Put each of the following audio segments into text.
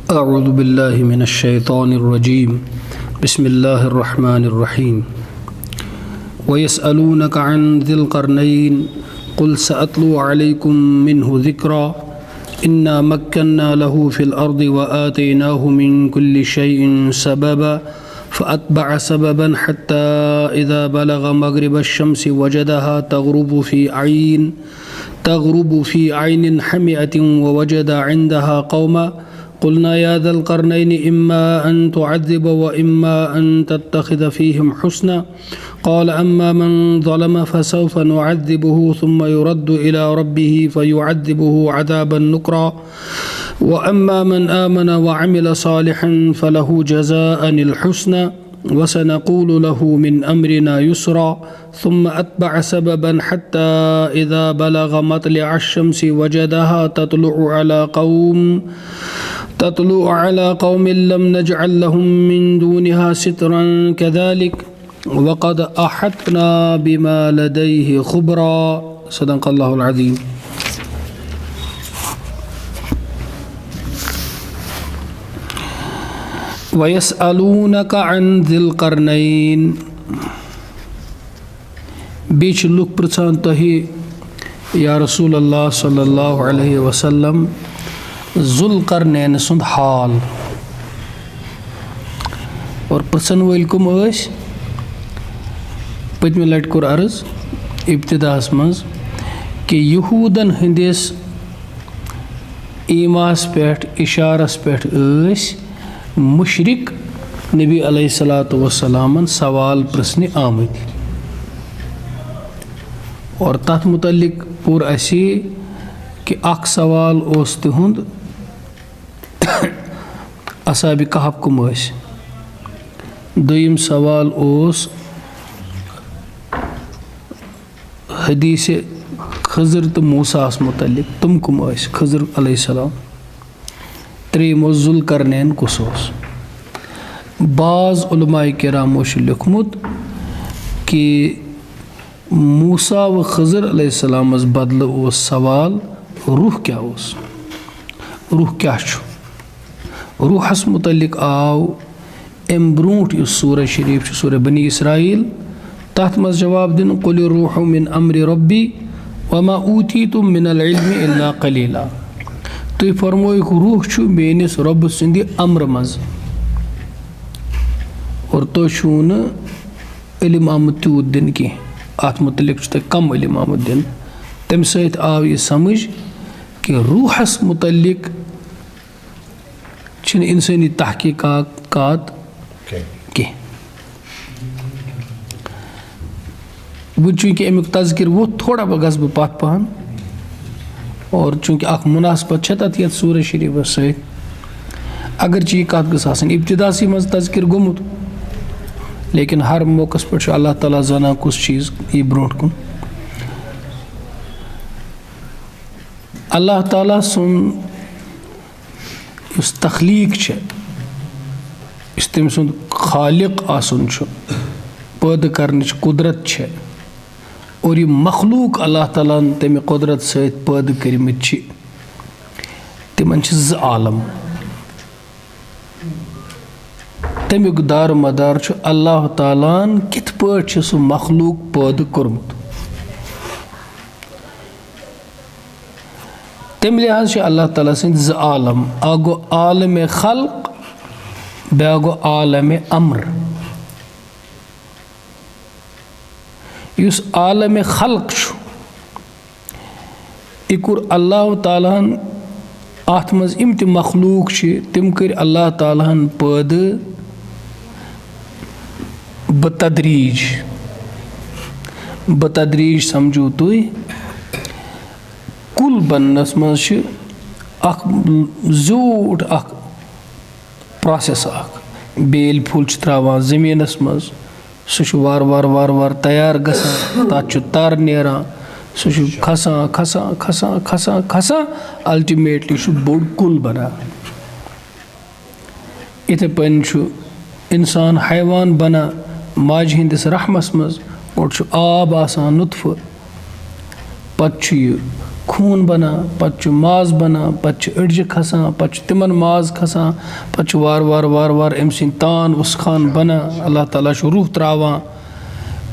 अऊज़ु बिल्लाहि मिनश शैतानिर रजीम बिस्मिल्लाहिर रहमानिर रहीम व यसअलूनका अन ज़िल क़रनैन क़ुल सअतलू अलैकुम मिन्हु ज़िक्रा इन्ना मक्कन्ना लहू फ़िल अर्दि व आतैनाहु मिन कुल्लि शैइन सबबा फ़अतबअ सबबन हत्ता इज़ा बलग़ मग़रिबश शम्सि वजदहा तग़रुबु फ़ी ऐनिन हमिअतिन व वजद इंदहा क़ौमा क़ुलना या ज़ल क़रनैनि इम्मा अन तुअज़्ज़िब व इम्मा अन तत्तख़िज़ फ़ीहिम हुस्ना क़ाल अम्मा मन ज़लम फ़सौफ़ नुअज़्ज़िबुहु सुम्मा युरद्दु इला रब्बिही फ़युअज़्ज़िबुहु अज़ाबन नुक्रा व अम्मा मन आमन व अमिल सालिहन फ़लहु जज़ाअनिल हुस्ना व सनक़ूलु लहु मिन अम्रिना युस्रा सुम्मा अत्बअ सबबन हत्ता इज़ा बलग़ मत्लिअश शम्सि वजदहा तत्लु अला क़ौमिन लम नजअल लहुम मिन दूनिहा सित्रन कज़ालिक वक़द अहतना बिमा लदैहि ख़ुबरा। सदक़ल्लाहुल अज़ीम। व यसअलूनका अन ज़िल क़रनैन बीच लुक प्रचान तही या रसूल अल्लाह सल्लल्लाहु अलैहि वसल्लम ज़ुल क़रनैन सुंद हाल और प्रसन वल कुम पतमे लट कोर अर्ज इब्तिदास मज कि यहूदन हंदिस ईमास पेठ इशारस पेठ मुशरिक नबी अलैहिस्सलातु वस्सलामन सवाल प्रश्न आमत और तथ मुतल्लिक पूर असी कि अख सवाल ओस तिहुंद असहाबे कहफ कुम दोयम सवाल ओस हदीस खज़र तो मूसा मुतल्लिक तुम कुम खज़र अलैहिस्सलाम त्रेम ज़ुल क़रनैन कुस बाज़ उलमाए किरामो लिखमुत कि मूसा व खज़र अलैहिस्सलाम बदल ओस सवाल रूह क्या ओस रूह क्या रूहस मुतल्लिक आव अम ब्रूठ इस सूरह शरीफ सूरह बनी इसराइल तथ मज जवाब दिन कुल रूह मिन अम्रि रब्बी वमा ऊतीतुम मिनल इल्मि इल्ला क़लीला तुम फरमोक रूह मेनिस रब सिंदि अम्र मज और तो इल्म आमुत तूत दिन कह अत मुतल्लिक तुम कम इल्म आमुत दिन तम सत आव यह समझ कि रूहस मुतल्लिक इंसानी तहकीकात कह वो चूँकि अमुक तज़किर वो थोड़ा बह गस बह पथ पहन और चूँकि अख मुनासबत तथ ये सूरह शरीफ सत अगरचे यह कत गस इब्तिदासी मज तज़किर गोमुत लेकिन हर मौकस पे अल्लाह ताला जाना कुछ चीज़ यह ब्रोट कुन अल्लाह ताला सुन इस तख्लीक तम सुंद खालिक आसन पैदा करने कुदरत और यह मखलूक अल्लाह ताला तमें कुदरत सत पैदा करमित तिमन ज़ आलम तमिक दार मदार अल्लाह तालान कित पाट सह मखलूक पैदा कोरमुत तम लिहाज अल्लाह ताला सद ज़ आलम आ गो आलम खल्क बया गो आलम अम्र युस आलम खल्क इकुर अल्लाह तालान अत मज इम ते मखलूक तिम कर अल्लाह तालान पैदा बतदरीज समझो तुम कुल बनस मज जोट प्रोसेस बेल फुल त्रावान ज़मीनस मज सह वार वार वार वार तैयार गसान तथ तर नेरान सह खसान खसान खसान खसान खसान अल्टीमेटली बोड़ कुल बनान इथे पन इंसान हैवान बना माज हंदिस रहमस मज और आब आसान नुत्फ पत खून बनान, पत्त माज बनान, पत्त अड़ज खसान, पत्त तिमन माज खसान, पत्त वार वार वार वार अम सिंद तान उसखान बनान, अल्लाह ताला रूह त्रावान,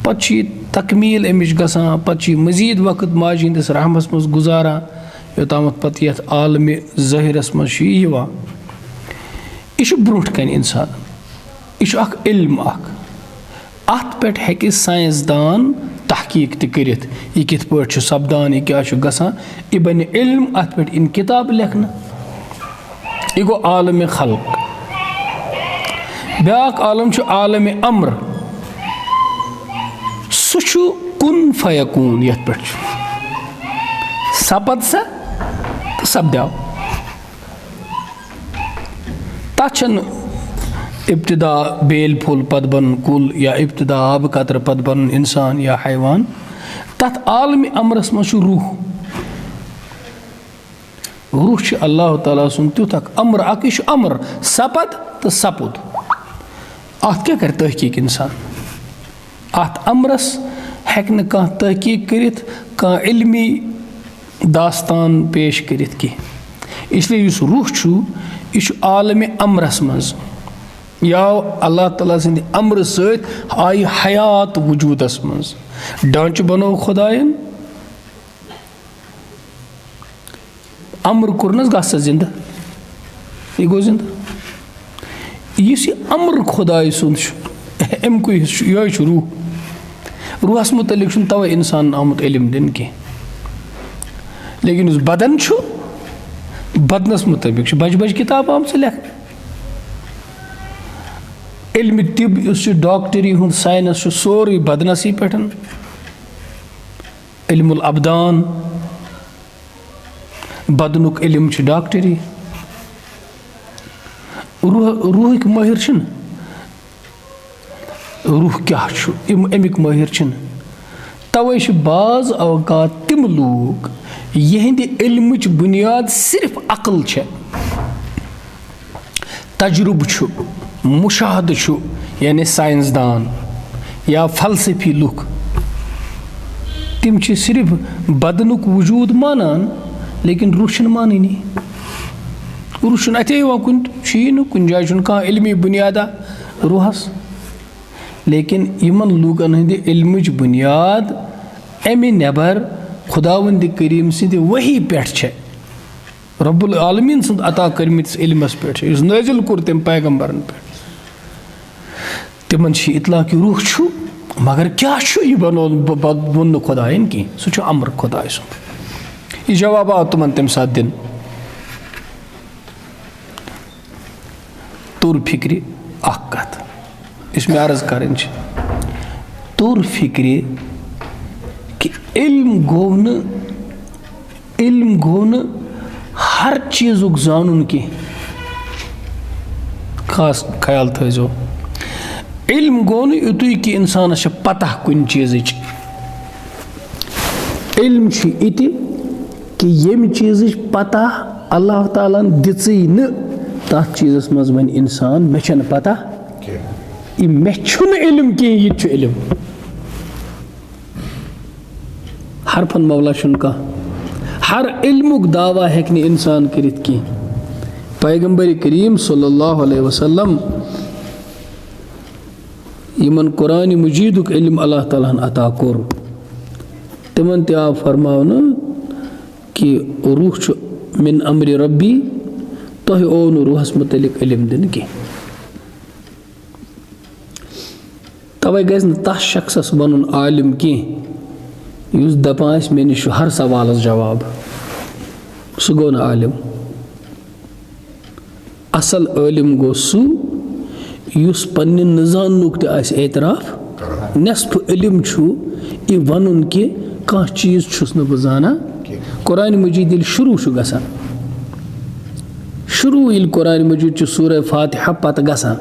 पत्त तकमील अमिच गसान, पत्त मजीद वक्त माज हंदिस रहमस मज गुजारान योतामत पत्त यथ आलम ज़ाहिरस मज यह ब्रोट कन इंसान, यह अख इल्म अख अत पे हेकि साइंसदान तहकीक त करित यह कित पट सपदान, यह क्या गसान, यह बन इल्म, अत पे इन किताब लेखन, यह गो आलम खल्क। ब्याक आलम आलम अम्र, सह कुन फयकून, यथ पे सपद सा तो सपद्याव, तन इब्तिदा बेल फुल पद बन कुल या इब्तिदा आब कतर पद बन इंसान या हैवान, तथ आलम अमरस मज रूह। रूह अल्लाह ताला सुन तुथ अमर अक अमर सपद तो सपुद, अत क्या कर तहकीक इंसान, अत अमरस हेक न कह तहकीक करित, कह इल्मी दास्तान पेश करित की, इसलिए इस रूह यह आलम अमरस मज या अल्लाह ताला सद अमर सत आई हयात वजूदस मज, ढांच बनो खुदायन, अमर कुरनस गस जिंदा, यह गो जिंदा, इस अमर खुदाय सुन अमुक यह रूह, रूहस मुतलिक तवे इंसान आमुत इल्म दिन की, लेकिन उस बदन बदनस मुताबिक बज बज किताब आम से लेख, इल्म तिब डॉक्टरी हुंद साइंस सोरी बदनसी पे, इल्मुल अबदान बदनुक इल्म डॉक्टरी, रूह माहिर रूह क्या अमिक माहिर, तवे बाज अवकात तिम लोग यहंद इल्म बुनियाद सिर्फ अकल छे, तजुर्ब मुशाहद यानी साइंसदान या फलसफी लुक, तिम सिर्फ बदनुक वजूद मानान लेकिन रूह मानी, रूह अत कुन जाय कह इल्मी बुनियादा रूहस, लेकिन यमन लूकन हंद इल्म बुनियाद अमि नेबर खुदावंद करीम सद वही पे रब्बुल आलमीन सद अता कर्मिस इल्मस पे नाजिल कोर तम पैगंबरन पे, तिमन इतला कि रूह मगर क्या यह बनो वो खुदायन की, सह अमर खुदाय सुंद। यह जवाब आव तुम तम सात दिन तुर फिक्र अख कत इसमें अर्ज कर तुर फिक्र कि इल्म गो न हर चीज़ुक जानन की, खास ख्याल थो, इल्म गो न युतुय कि इंसान पता कुन चीज़, इल्म इति कि यम चीज़ पता अल्लाह ताला दिची न तथ चीज़स मज वन इंसान मे छन पता, मे छुन इल्म कि यह इल्म, हरफन मौला छुन का हर इल्मुक दावा हेक न इंसान करित की। पैगंबर करीम सल्लल्लाहु अलैहि वसल्लम यमन कुरान मजीदुक इल्म अल्लाह ताला अता कोर, तिमन ते आव फरमावन कि रूह मिन अमरि रब्बी, तोह ओ न रूहस मुतलिक इल्म दिन की, तवे गज न तस शख्सस वन आलिम की युस दपान मे निश हर सवाल जवाब, सह गो न आलिम। असल आलिम गो युस पन्ने न जाननुक त आस एतराफ, नेस्फ इल्म यह वन कि कह चीज़ छुस न बह जाना। कुरान मजीद यिल शुरू गसान, शुरू यिल कुरान मजीद सूरह फातिहा पत गसान,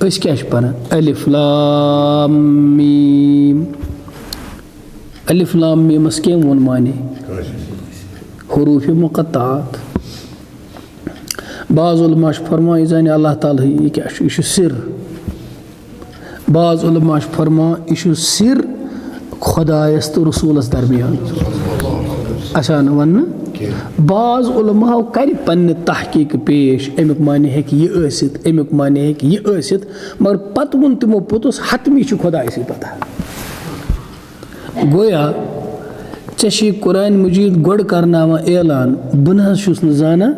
अस क्या पढ़ान अलिफ लाम मीम, अलिफ लाम मीमस क्या वोन माने हुरूफ मुक़त्तात। बाज़ उलमा फरमान जान अल्लाह ताला यह क्या यह सिर, बाज़ उलमा फरमान यह सिर खुदायस तो रसूलस दरमियान। आसान वन बाज उलमा कर पन्ने तहकीक पेश अमुक माने है कि यह ऐसित अमुक माने है कि यह ऐसित मगर पत वोन तिमो पोतुस हतमी खुदा से पता गोया चे कुरान मजीद गोड़ करना ऐलान बह न जाना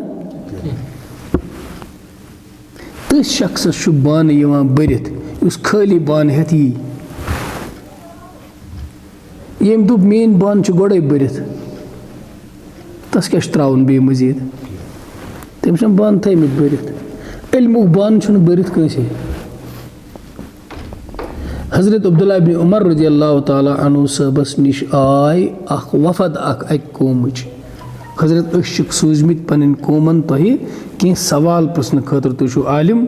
तस शख्स बान बरित उस खाली बान हेत यम दुप मेन बान गोड़े बरित तस क्या त्राउन बे मजीद तम बान थमित बरित इल्मुक बान बरित कंसे हजरत अब्दुल्ला इब्न उमर रज़ियल्लाहु ताला अन्हु सबस निश आय अख वफद अक कौमच हजरत अशक सूजमित पन कौमन तह कह सवाल प्रश्न खतर तुझु आलिम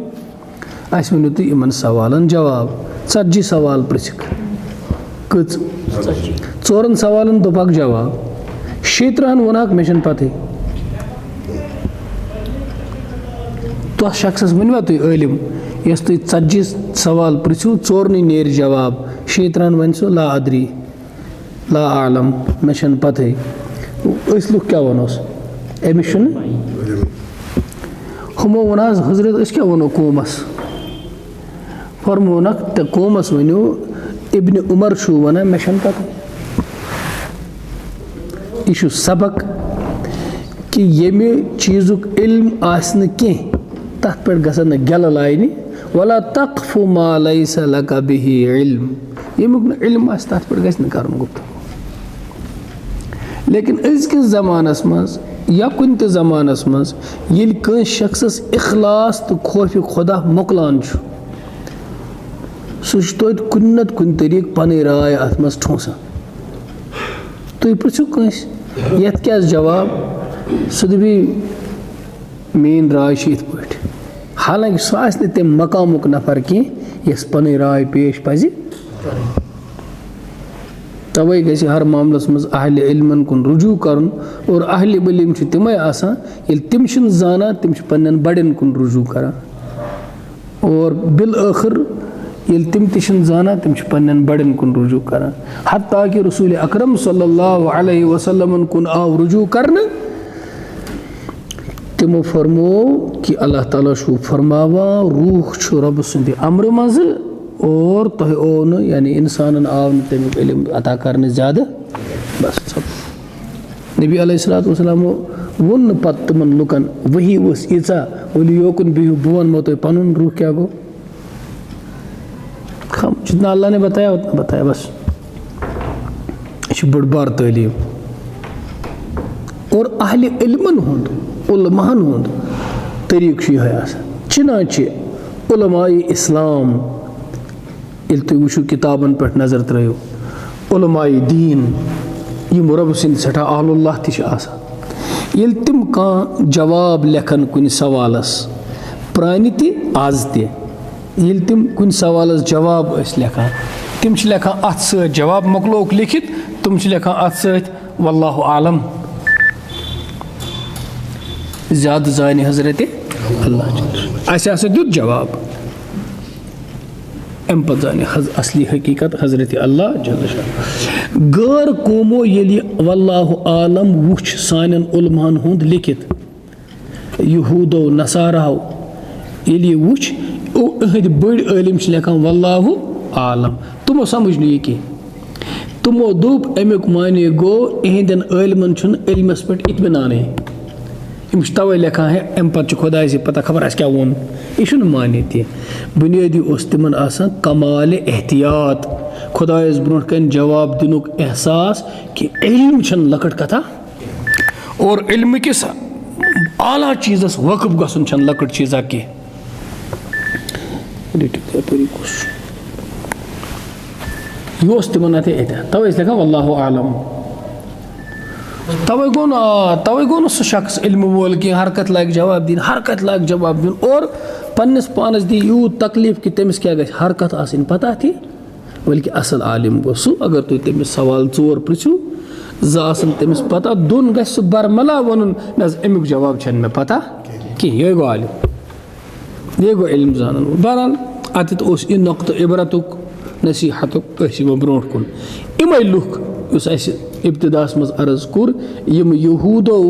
अस वनो तु इन सवालन जवाब 40 सवाल पृछक कच 4 सवालन दोपक जवाब 17 वनक मे पते तो शख्स वनवा तुम आलिम यस तुम 40 सवाल पृछू 4 नेर जवाब 17 वन सो ला अदरी ला आलम मे पते लुक क्या वनोस अमिस हमो वन हजरत क्या वनो कौमस फरमोनक तो कौमस वनो इब्न उमर वन मे पता यह सबक कि येमे चीज़ुक इल्म आसन कह तथ पे गसन गल लाइन वला तक़फ़ु मा लैसा लका बिही इल्म येमुक इल्म आस तथ पे गस कर गुफ्त लेकिन अज़किस ज़मानस मज या कुन ते ज़मानस मज ये कंस शख्सस इखलास तो खौफ खुदा मोकलान सह तोत कुन नत कुन तरीक पन राय अत मज ठोसा तुम पृछू कंस यथ क्या जवाब सह दपी मेन राय इत पे हालांकि सह तम मकामुक नफर कह यस पन राय पेश पज तवे गि हर मामलस मज अहल इल्मन कुन रुजू कर और अहल इल्म तमें आसान तम जाना तम पन्न बड़न कुन रुजू कर और बिल आखिर तम जाना तम पन्न बड़न कुन रुजू कर हत्ता कि रसूल अकरम सल्लल्लाहु अलैहि वसल्लम कुन आव रुजू करने तमो फरमो कि अल्लाह ताला छु फरमावा रूह छु रब सुंद अमर मज और तह ओ न यानी इंसान आव न तमिक इल्म अता करने ज्यादा बस सब नबी अलैहिस्सलातु वस्सलाम वोन पत तमन लुकन वही उस इचा वली योकुन बिहु बुवन मो तो पनुन रूह क्या गो हम जितना अल्लाह ने बताया उतना बताया बस बड़ बार तालीम और अहले इल्मन हुंद उलमान हुंद तरीक चिनाचे उलमाए इस्लाम ये तुम वो किताबन पे नजर त्रो उलमाए दीन यम रब सिंद सठा आहलुल्लाह ये तम कह जवाब लेखन कुन सवालस प्रान आज ये तम कुन सवालस जवाब लेखान तम लेखान अत सत जवाब मोकलोक लिखित तुम लेखान अत सत वल्लाहु आलम ज्यादा जान हजरत अल्लाह अस दुत जवाब अम पे जान असली हकीकत हजरत अल्लाह जल्ल शाह गैर कौमो ये वल्लाहु आलम वुछ सान उलमान हुंद लिखित यहूदो नसाराओ ये वुछ अहद बड़ आलिम लेखान वल्लाहु आलम तुमो समझ नी कि तुमो दोप अमुक माने गो इहंदन आलिमन इल्मस पे इत्मीनान तवे लेखान है अम पे खुदा से पता खबर क्या वोन यह माने तह बुनियादी तिमन कमाल एहतियात खुदायस ब्रोह कन जवाब दिनुक एहसास कि इल्म लकट कथा और इल्म किस आला चीज़स वक़्फ़ गसन लकट चीज़ा कह यह तिमन अत तवे लेखा वल्लाहु आलम तवे गो न सह शख्स इल्म वोल कि हरकत लायक जवाब दिन हरकत लायक जवाब दिन और पन्नस पानस दी यूत तकलीफ कि तमिस क्या गई हरकत आसिन पता थी बल्कि असल आलिम गो सह अगर तुम तमिस सवाल 4 पृछू ज़ासन तमिस पता दोन गस सह बरमला वन न अमुक जवाब छन मे पता कि ये गो आलिम ये गो इल्म जान बहरहाल अत उस इन नुक़्त इबरतुक नसीहतुक ब्रोह कुन इमे लुक इब्तिदास मज अर्ज कुर यम यहूदो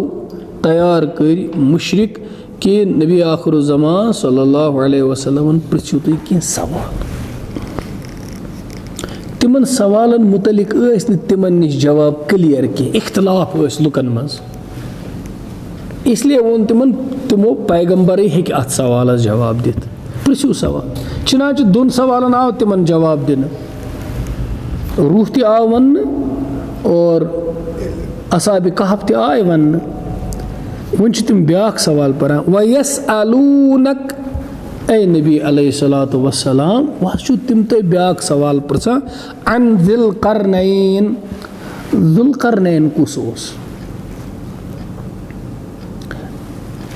तैयार कर मुशरिक कि नबी आखिर ज़मान सल्लल्लाहु अलैहि वसल्लम पृछ्यू तुम कह सवाल तिमन सवालन मुतलिक तिमन निश जवाब क्लियर कह इख्तलाफ लुकन मज इसलिए वोन तिमन तिमो पैगम्बर हेक अत सवाल जवाब दित पृछ्यू सवाल चुना दोन सवालन आव तिमन जवाब दिन रूह ते आव वन और असाब कहफ ते आय वन वन तिम ब्याख सवाल परान वयसअलूनक ए नबी अलैहिस्सलातु वस्सलाम वह तिम तो ब्याख सवाल पृछा अन ज़ुल्क़रनैन कुस ओस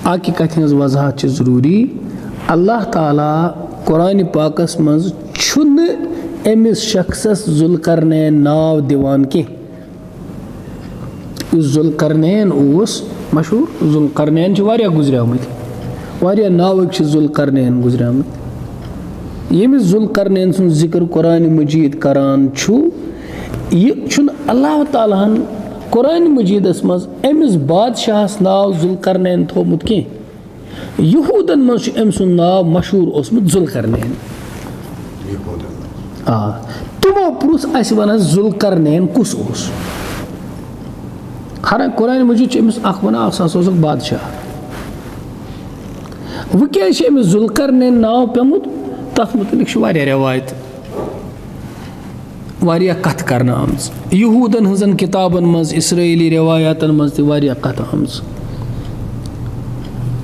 आकि कथ हज वजाहत जरूरी अल्लाह ताला कुरान पाकस मज छुन एमिस शख्सस ज़ुल्क़रनैन नाव दिवान के ज़ुल्क़रनैन ओस मशहूर ज़ुल्क़रनैन वारिया गुजरियामत वारिया नावक ज़ुल्क़रनैन गुजरियामत यमिस ज़ुल्क़रनैन सुन जिक्र कुरान मजीद करान छु यह छुन अल्लाह तालाहन कुरान मजीदस मज एमिस बादशाहस नाव ज़ुल्क़रनैन थोमुत के यहूदन मज एम सुन नाव मशहूर ओसमुत ज़ुल्क़रनैन तुमो पुरुष अस वन ज़ुल्क़रनैन कुस ओस हर कुरान मजीद अमिस अख वन बादशाह वह क्या अमिस ज़ुल्क़रनैन नाव पेमुत तथ मुतलिक वारिया रवायत वारिया कथ करना आमज यहूदन हजन किताबन मज इसराइली रवायातन मज वारिया कथ आमज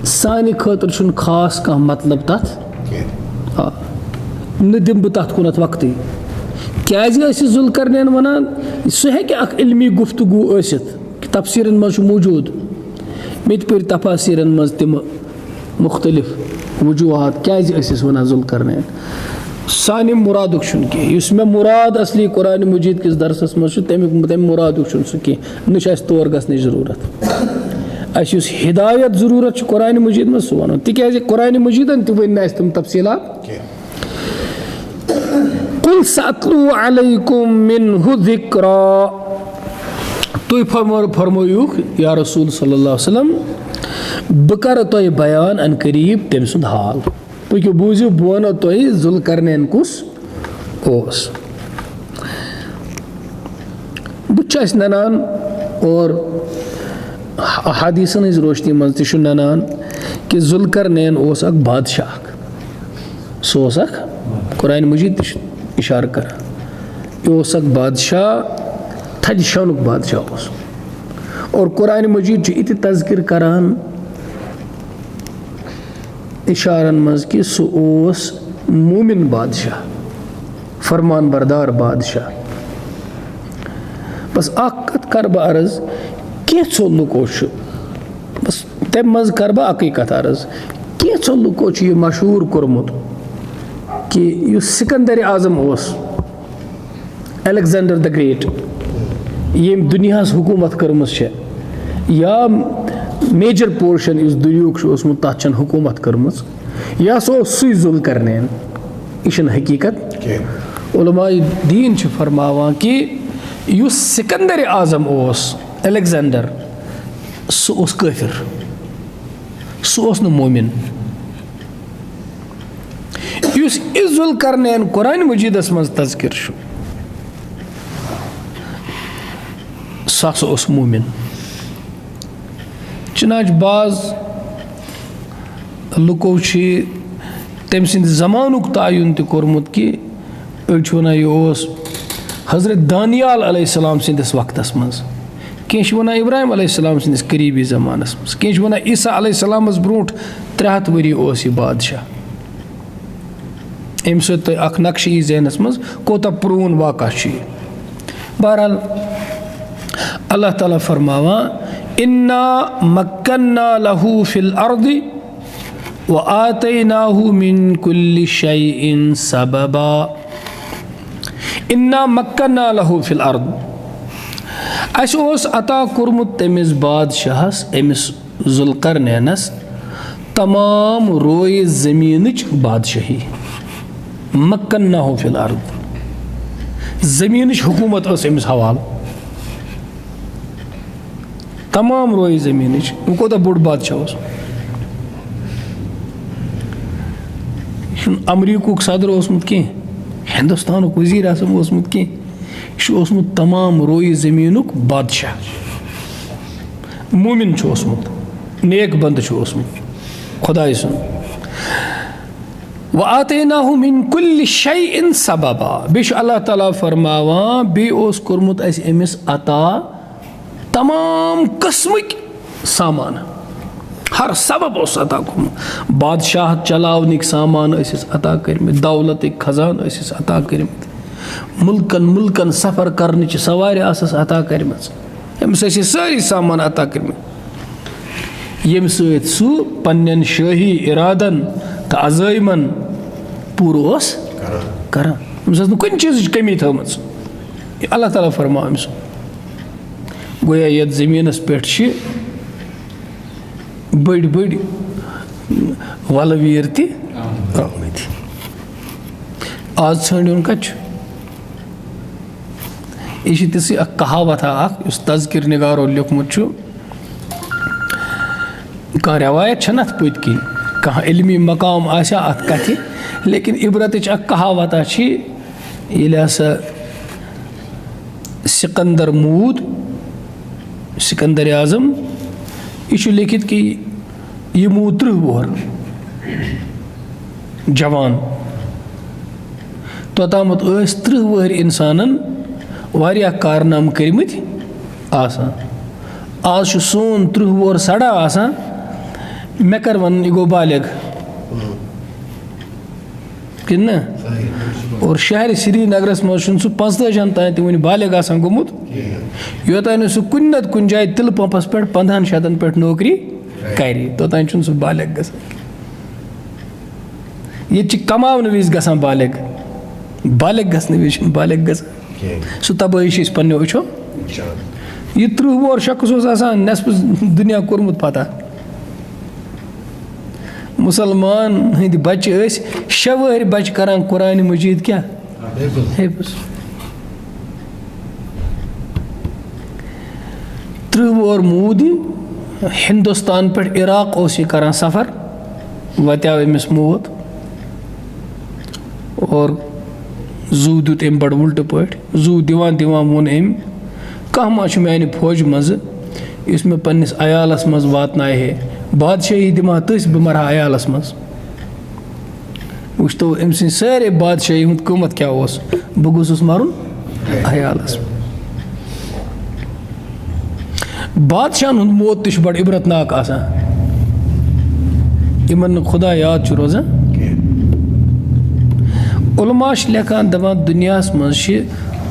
सानि खतर छुन खास का मतलब तथ न दिम बह तथ कुनत वक्त क्या ज़ुल्क़रनैन वनान सह हेक अख इल्मी गुफ्तगू ऐसित तफसीरन मज मौजूद मे पर तफासीरन मज तिम मुख्तलिफ वजूहात क्या वन ज़ुल्क़रनैन सानि मुरादुक कह मे मुराद असली कुरान मजीद किस दरसस मज तम मुरादुक सह कह न तौर गसन ज़रूरत अस हिदायत ज़रूरत कुरान मजीद मज सह वन तिक कुरान मजीदन तम तम तफसीलात कुल सअत्लू अलैकुम मिन्हु ज़िक्रा तुम फरमोयुक या रसूल सल्लल्लाहु अलैहि वसल्लम बह कर तुह बयान अन करीब तम सुंद हाल पक्यो बूझो बह वनो तुह ज़ुल्क़रनैन कुस ओस बह ननान और हदीसन हज रोशनी मज तु ननान कि ज़ुल्क़रनैन ओस अख बादशाह सह अख कुरान मजीद इशार कर यह अख बादशाह थज शानुक बादशाह और कुरान मजीद इत तज़किर करान इशारन मज कि सह मोमिन बादशाह फरमान बरदार बादशाह बस अख कत कर बह अर्ज कैसो लुको बस तम मज कर बह अक कत अर्ज कैसो लुको यह मशहूर कोर्मुत कि सिकंदर आज़म अलेक्जेंडर द ग्रेट यम दुनिया हुकूमत कर्मस या मेजर पोर्शन इस दुनियुक तथ हुकूमत कर्मस या सो ज़ुल्क़रनैन यह हकीकत उलमाए दीन फरमावान कि सिकंदर आज़म अलेक्जेंडर सह काफिर सह न मोमिन ज़ुल्क़रनैन कुरान मजीदस मज तज़किर सह मोमिन चुनाच बाज लुको तम सद ज़मानुक तयन तोर्मुत कि वन यह हज़रत दानियाल अलैहिस्सलाम सिंदिस वक्तस मज कह वन इब्राहिम अलैहिस्सलाम सिंदिस करीबी ज़मानस मज कह वन ईसा अलैहिस्सलामस ब्रोट 300 वरी यह बादशाह अम सत अख नक्श यी जहनस मज कोता प्रून वाक़ा बहरहाल अल्लाह ताला फरमावा इन्ना मक्कन्ना लहू फिल अर्दि व आतैनाहु मिन कुल्लि शैइन सबबा इन्ना मक्कन्ना लहू फिल अर्द अस अता कोर्मुत तमिस बादशाहस अमिस ज़ुल्क़रनैनस तमाम रोए ज़मीनच बादशाही मक्कन्नाहु फिल अर्द ज़मीनच हुकूमत अमिस हवाल तमाम रोई ज़मीन वो कोता बोड़ बादशाह अमरीकुक सदर ओसमुत कह हिंदुस्तानुक वजीर आज़म ओसमुत कह यह तमाम रोई ज़मीनुक बादशाह मोमिन ओसमुत नेक बंद ओसमुत खुदाई सुन व आतैनाहु मिन कुल्लि शैइन सबबा बेश अल्लाह ताला फरमावान बे ओस कोरमुत अस अमिस अता तमाम कस्मक सामान हर सबब ओस अता कोरमुत बादशाह चलावनिक सामान असिस अता करमित दौलतिक खजान असिस अता करमित मुल्कन मुल्कन सफर करनिच सवारि आसस अता करमित अमिस असिस सारी सामान अता करमित यम सत सु पन्नन शाही इरादन तो अज़ाइमन पूर कर कुन चीज़ कमी थमस अल्लाह ताला फरमा अमिस गोया ये ज़मीनस पे बड़ बड़ वलवीर तमत आज षण कत यह तिस कहावत तज़किर निगारो लिखमुत कह रवायत अत पत किन कह इल्मी मकाम आशा अत कथ लेकिन इबरत कहावत ये हसा सिकंदर मूद सिकंदर आज़म यह लिखित कि यह मूद 30 वोहर जवान तोतामत 30 वोहर इंसानन वारिया कारनाम करमित आसान आज सोन 30 वोहर सड़ा आसान मे कर वन यह गो बालिग कि न और शहर श्रीनगरस मज सह 45 तान तन बालिग आसान गोमुत योतान सह कुन नत कुन जाए तिल पंपस पे 15 शतन पे नौकरी कर तोतान सह बालिग गसान ये कमावन विज गसान बालिग बालिग गसन विज बालिग गसान सह तबाही पन्ने वुचो यह 30 वोहर शख्स आसान नेसफ दुनिया कोरमुत पता मुसलमान हंद बच्चे 6 वहर बच्चे करान कुरान मजीद क्या हिफ्ज़ 30 वोहर मूद हिंदुस्तान पे इराक उस यह करान सफ़र वत्याव अमिस मौत और जू दुत अम बड़ उल्ट पे जू दिवान दिवान वोन अम कह मा माने फौज मज इस मे पन्निस अयालस मज वातनाए है बादशाही दिमा तस बह मरहा अयालस मज वुच तो अम सं सारे बादशाही हुंद क़ीमत क्या बह गोसुस मरुन अयालस बादशाहन हुंद मौत तह बड़ इबरतनाक आसान इमन खुदा याद रोजान उलमा लेखान दपान दुनियास मज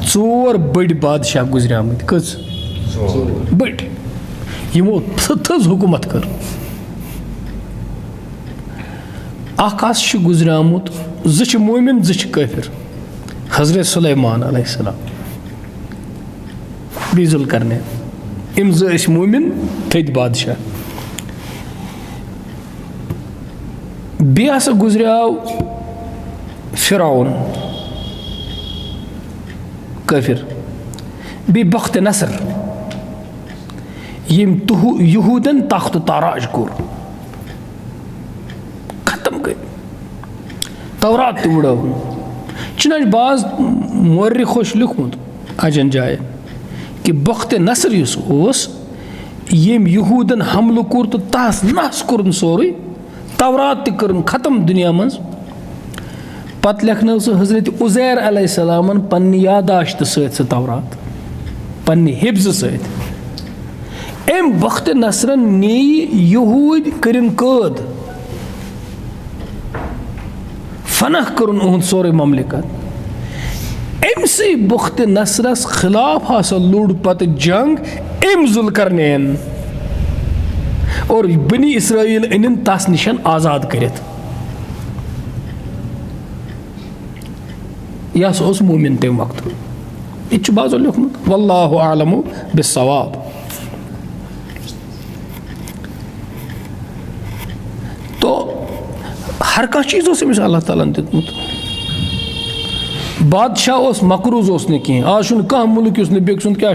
4 बड़ बादशाह गुजरियामत कस बड़ यमो थज हुकूमत कर अस गुजरियामुत ज मोमिन ज काफिर हजरत सुलेमान अलैहिस्सलाम बीजुल करने इम ज मोमिन थद बादशाह बे हसा गुजरियाव फिरौन काफिर बे बख्त नसर यम यहूदन तख्त ताराज कोर खत्म कर तौरात त उड़ो चुना बाज मौर्रिखोश लिखमुत अजन जाए कि बख्त नसर उस यम यहूदन हमल कोर तो तहस नहस कोर सोरे तौरात त कर खत्म दुनिया मज पत लेखन हजरत उज़ैर अलैहिस्सलामन पन्नी यादाश्त सत तौरात पन्नी हिफ्ज़ सत अम बख्त नसरन नी यहूद करिन कैद फनह करुन उहद सोरे ममलिकत अमसी बख्त नसरस खिलाफ हसा लुड़ पत जंग अम जुल्करनैन और बनी इसराइल अनिन तस निशन आज़ाद करित यह उस मोमिन तम वक्त यह बाजो लिखमुत वल्लाहु आलमु बिस्सवाब तो हर कह चीज़ अमिस अल्लाह ताला दितमुत बादशाह मकरूज ने कहें आज कह मुल्क बेक सुंद क्या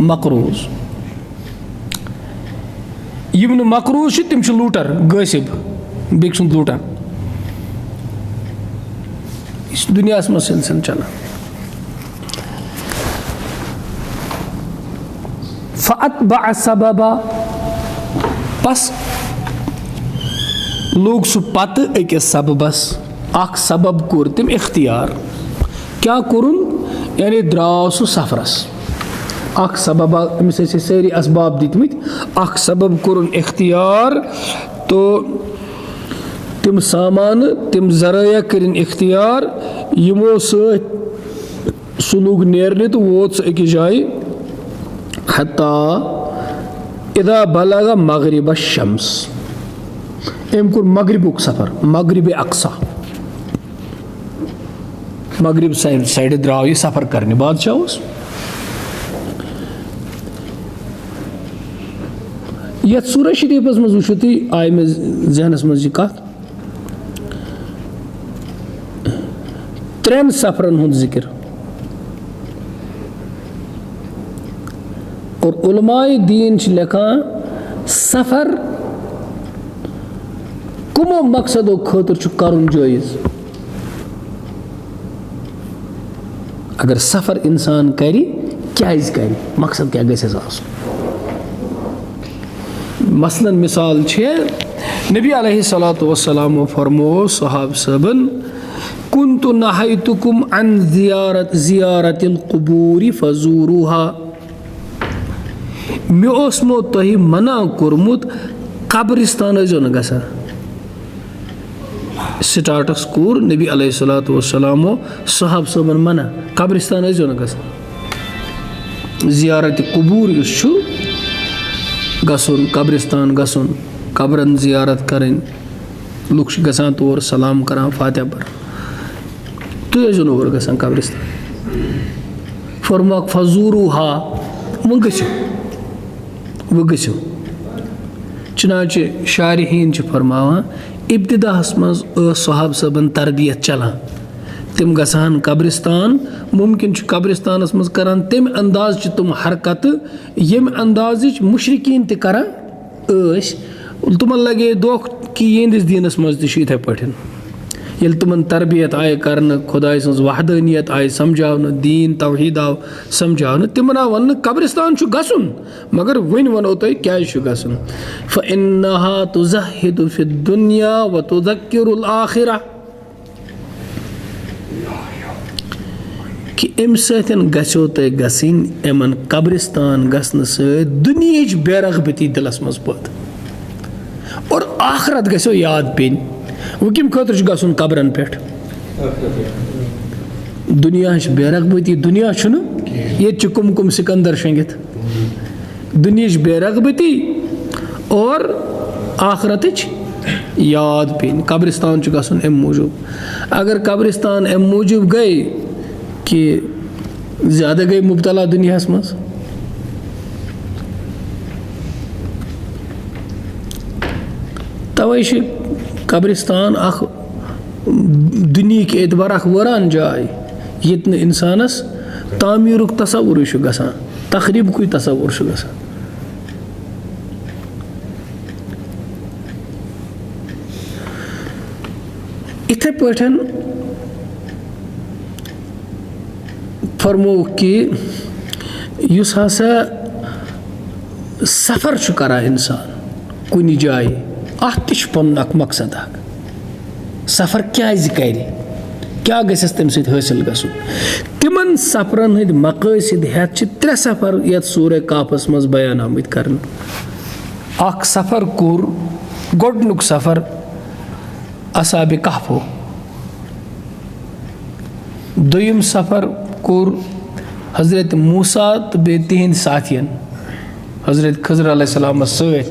मकरूज यम मकरूज तिम लूटर गसिब बेक सुंद लूटर इस दुनिया में सिलसिल चलान फ़अत्बअ सबबा बस लोग सह पत अकिस सबबस अख सबब कोर तम इख्तियार क्या कोरुन यानी द्राव सह सफरस अख सबब अमिस सारी असबाब दितमित अख सबब कोरुन इख्तियार तो तम सामान तम जराया करिन इख्तियार यमो सह लोग नेरने तो वोत अकिस जाए हत्ता इदा बलगा मगरिब शम्स एम कोर मगरिबुक सफर मगरिब अक्सा मगरिब साइड द्राव यह सफर करने बादशाह उस यथ सूरह शरीफस मज वुचो तुम आय मे जहनस मज कत 3 सफरन हुंद जिक्र और उलमाए दीन लिखान सफ़र कमो मकसदों खतर करुन जायज़ अगर सफ़र इंसान करी क्याज करी मकसद क्या गसेस आसुन मसलन मिसाल नबी अलैहिस्सलातु वस्सलाम फरमो सहाब सबन कुन्तु नहयतुकुम अन ज़ियारतिल क़ुबूरि फ़ज़ूरुहा मे तुह मना कोर्मुत कब्रिस्तान जो न गसान स्टार्टस कोर नबी अलैहिस्सलातु वस्सलामो सहाब सबन मना कब्रिस्तान जो न गसान ज़ियारत क़ुबूर गसन कब्रिस्तान गसन कब्रन ज़ियारत करें लुक गसान तौर सलाम करान फातिहा पर तुह जो नोर गसान कब्रिस्तान फरमाक फ़ज़ूरुहा वो गो चुनाचे शारिहीन फरमावान इब्तिदाहस मज सहाब सबन तरबियत चलान तम गसान कब्रिस्तान मुमकिन कब्रिस्तानस मज करान तम अंदाज तुम हरकत यम अंदाज मुशरिकीन त करान तुमन लगे दोख कि यहंदिस दीनस मज तथे पे ये तुमन तरबियत आय कर खुदाय सज वहदानियत आय समझावन दीन तौहीद आव समझावन तिमन आव वन कब्रिस्तान गसन मगर वन वनो तुह क्या गसन फ़इन्नहा तुज़हिदु फ़ि दुनिया व तुज़क्किरुल आखिरा कि अम सतन गो तुह गसिन यमन कब्रिस्तान गसन सत दुनिया बेरगबती दिलस मज पद और आखरत गो याद पेन वो कम खतर गसन कब्रन पे दुनिया बेरगबती दुनिया ये कुम कुम सिकंदर शंगित दुनिया बेरगबती और आखरत याद पेन कब्रिस्तान गसन अम मूजूब अगर कब्रिस्तान अम मूजूब गए कि ज़्यादा गए मुबतला दुनिया मज तवे कब्रिस्तान अख दुनिया के एतबार अख वरान जाय ये इंसानस तामीर तसव्वुर गसान तखरीब तसव्वुर गसान इथे पठन फरमो कि युस हसा सफ़र करा इंसान कुन जाय अत पन मकसद सफ़र क्या गस तम सत हासिल गसुन तिमन सफ़रन हंद मकसद हेत 3 सफ़र ये सूरह काफस मज बयान आमत कर सफ़र कोर गोडनुक सफ़र असाब कहफो दोयम सफ़र कोर हज़रत मूसा तो बे तिहंद साथियन हज़रत खज़र अलैहिस्सलाम सत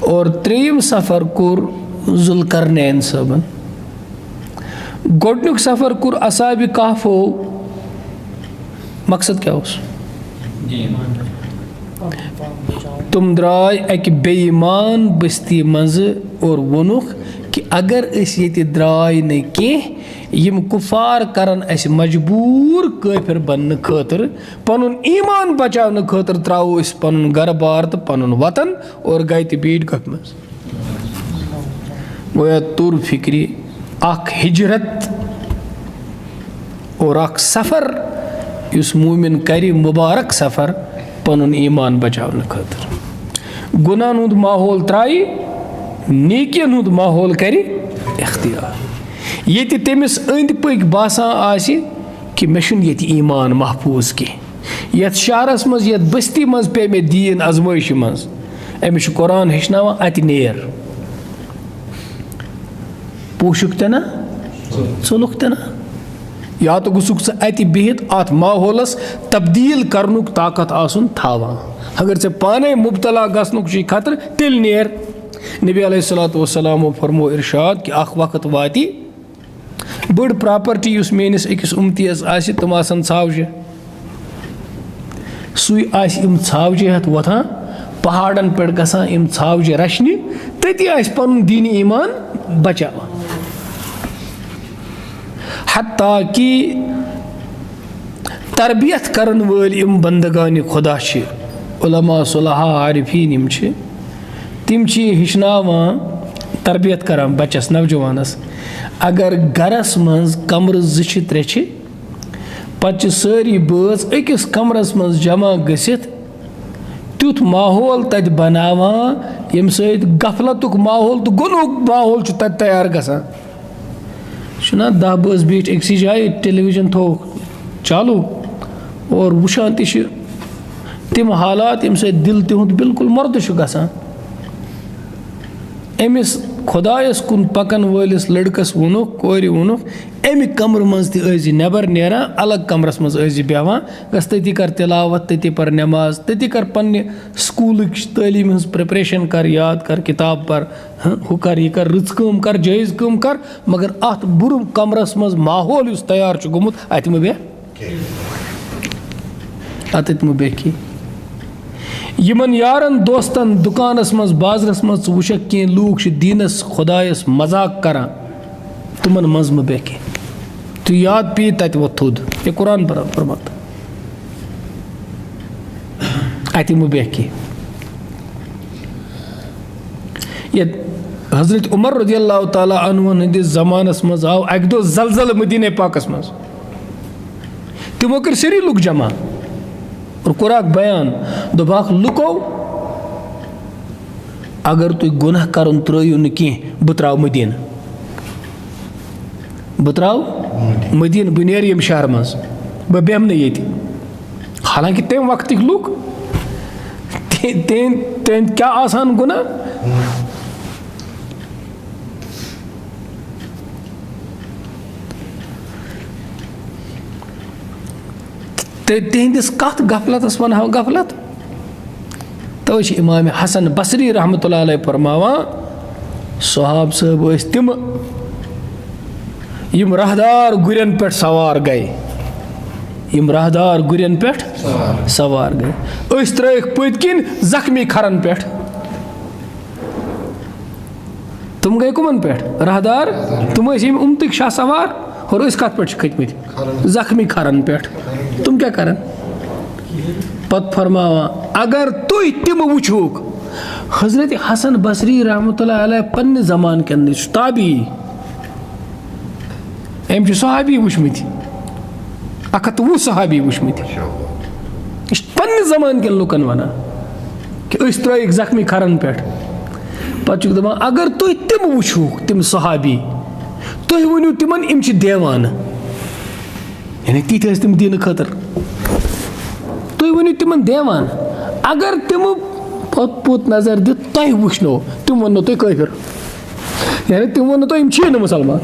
और 3 सफ़र कोर ज़ुल्करनैन सबन गोडनुक सफ़र कोर असाब कहफो मकसद क्या उस तुम द्राय अक बेईमान बस्ती मज और वनुख कि अगर अस ये द्राय न कम कुफार करन अस मजबूर काफिर बनने खतर पनुन ईमान बचाने खतर त्रो अस पनुन घर बार तो पनुन वतन और गए तो बीट कथ मज गोया तुर फिक्री अख हिजरत और अख सफ़र उस मोमिन कर मुबारक सफ़र पनुन ईमान बचाने खतर गुनाहन हुंद माहौल त्राई नेकियन हुंद माहौल कर इख्तियार ये तमिस अंद पक बासान आसि कि मे छुन ये ईमान महफूज कह यथ शहरस मज यथ बस्ती मज पे मे दीन आजमाइश मज अमिस कुरान हेचनावान अत नेर पोशुक ते ना चलुक ते ना या तो गुसुक स अत बिहित अत माहौलस तब्दील करनुक ताकत आसुन थावान अगर से पाने मुबतला गसनुक खतर तेल नेर नबी अलैहिस्सलातु वस्सलाम फरमो इरशाद कि अख वक्त वाति बड़ प्रॉपर्टी उस मेनिस अकिस उम्मतीस आसि तुम आसन छावजे सुई आसि इम छावजे हत वथान पहाड़न पे गसान इम छावजे रशनि तति आसि पनुन दीन ईमान बचावान हत्ता कि तरबियत करन वल इम बंदगान खुदा छ उलमा सुलहा आरिफीन इम छ तिम छ हेचनावान तरबियत करान बच्चस नौजवानस अगर घरस मज कमर ज त्रे पे सारी बज अकिस कमरस मज जमा गसित तुथ माहौल तत बनावान यम सत गफलतुक माहौल तो गुनुक माहौल तत तैयार गसान छुना 10 बज बिठ अक्सी जाए टेलीविजन थो चालू और वुचान तिम हालात यम सत दिल तिहुंद बिल्कुल मर्द गसान अमिस खुदायस कुन पकन वलिस लड़कस वोनुक कोर वोनुक अमि कमर मज ती नबर नेरान अलग कमरस मज बेहान गस तति कर तिलावत तति पर नमाज तति कर पन्ने स्कूल तालीम हज प्रिपरेशन कर याद कर किताब पर हु कर यह कर रच कम कर जायज कम कर मगर अत बुर कमरस मज माहौल उस तैयार गुमुत अत बे अत बे की यमन यारन दोस्तन दुकानस मज बाजरस मज वुचक कि लूक दीनस खुदायस मजाक करान तुमन मज मे बेके तु याद पी तत वो थुद ये कुरान फरमात अत मे बेके ये हजरत उमर रज़ियल्लाहु ताला अन्हु हंदिस जमानस मज आव अक दो जलजल मदीने पाकस मज तिमो कर सारी लुक जमा और कुराक बयान दोबाक लुको अगर तुम गुनाह कर त्रो न कह बह त्राव मदीन मदीन बह नेर यम शहर मज बह बेहम ये हालांकि तम वक्त लुक क्या आसान गुनाह तिहंदिस कत गफलतस वन गफलत तो इमाम हसन बसरी रहमतुल्लाह अलैह फरमावान सहाब साहब तिम यम राहदार गुरन पे सवार गए यम राहदार गुरन पे सवार गए त्रक पतकिन जख्मी खरन पे तुम गए कुमन पे राहदार तुम उमतक शाह सवार और कत पे खतमत जख्मी खरन पे तुम क्या करन पत फरमावा अगर तु तिम वुचुक हजरत हसन बसरी रहमतुल्लाह अलैह पन्ने जमान के ताबी अम सहाबी वुचमत 120 सहाबी वुचमत पन्ने जमान के लुकन वना कि त्रक जख्मी खरन पे पे दपान अगर तु तिम वुचुक तिम सहाबी तुम वनु तिमन इम देवान यानी तीत तम दिन खतर तुम वनु तिमन देवान अगर तिम पोत नजर दित तुम वुचनो तिम वनो तुम काफिर यानी तिम वनो तुम न मुसलमान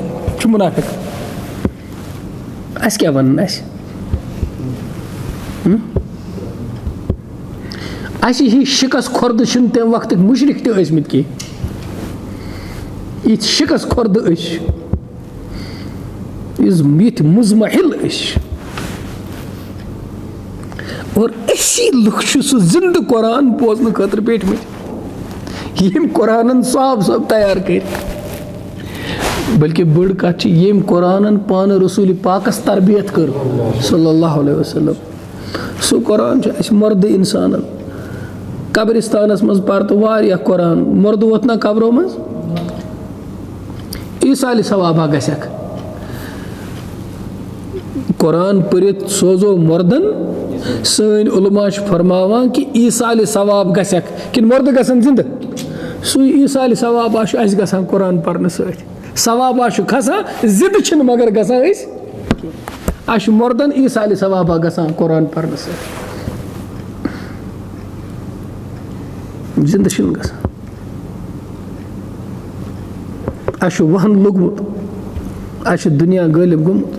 मुनाफिक क्या वन ही शिकस खुर्द तम वक्त मुशरिक तमत कह ये शिकस खुर्द ये मुजमहिल और असी लुक सह जिंद कुरान बोजन खतर पेटमत यम कुरान साफ साफ तैयार कर बल्कि बड़ कत यम कुरान पान रसूल पाकस तरबियत कर सल्लल्लाहु अलैहि वसल्लम सो कुरान मर्द इंसान कब्रिस्तानस मज पर तो वारिया कुरान मर्द वोत ना कब्रों मज ईसाल सवाबा गसक कुरान परित सोजो मर्दन सन उलमा फरमावान कि ईसाल सवाब गसक कि मर्द गसन जिंद सु ईसाल सवाब अस गसान कुरान पढ़ने सत सवाब खसान जिद छ मगर गसान मर्दन ईसाल सवाब गसान कुरान पढ़ने सत जिंद छ गसान वहन लोगमुत दुनिया गालिब गोमुत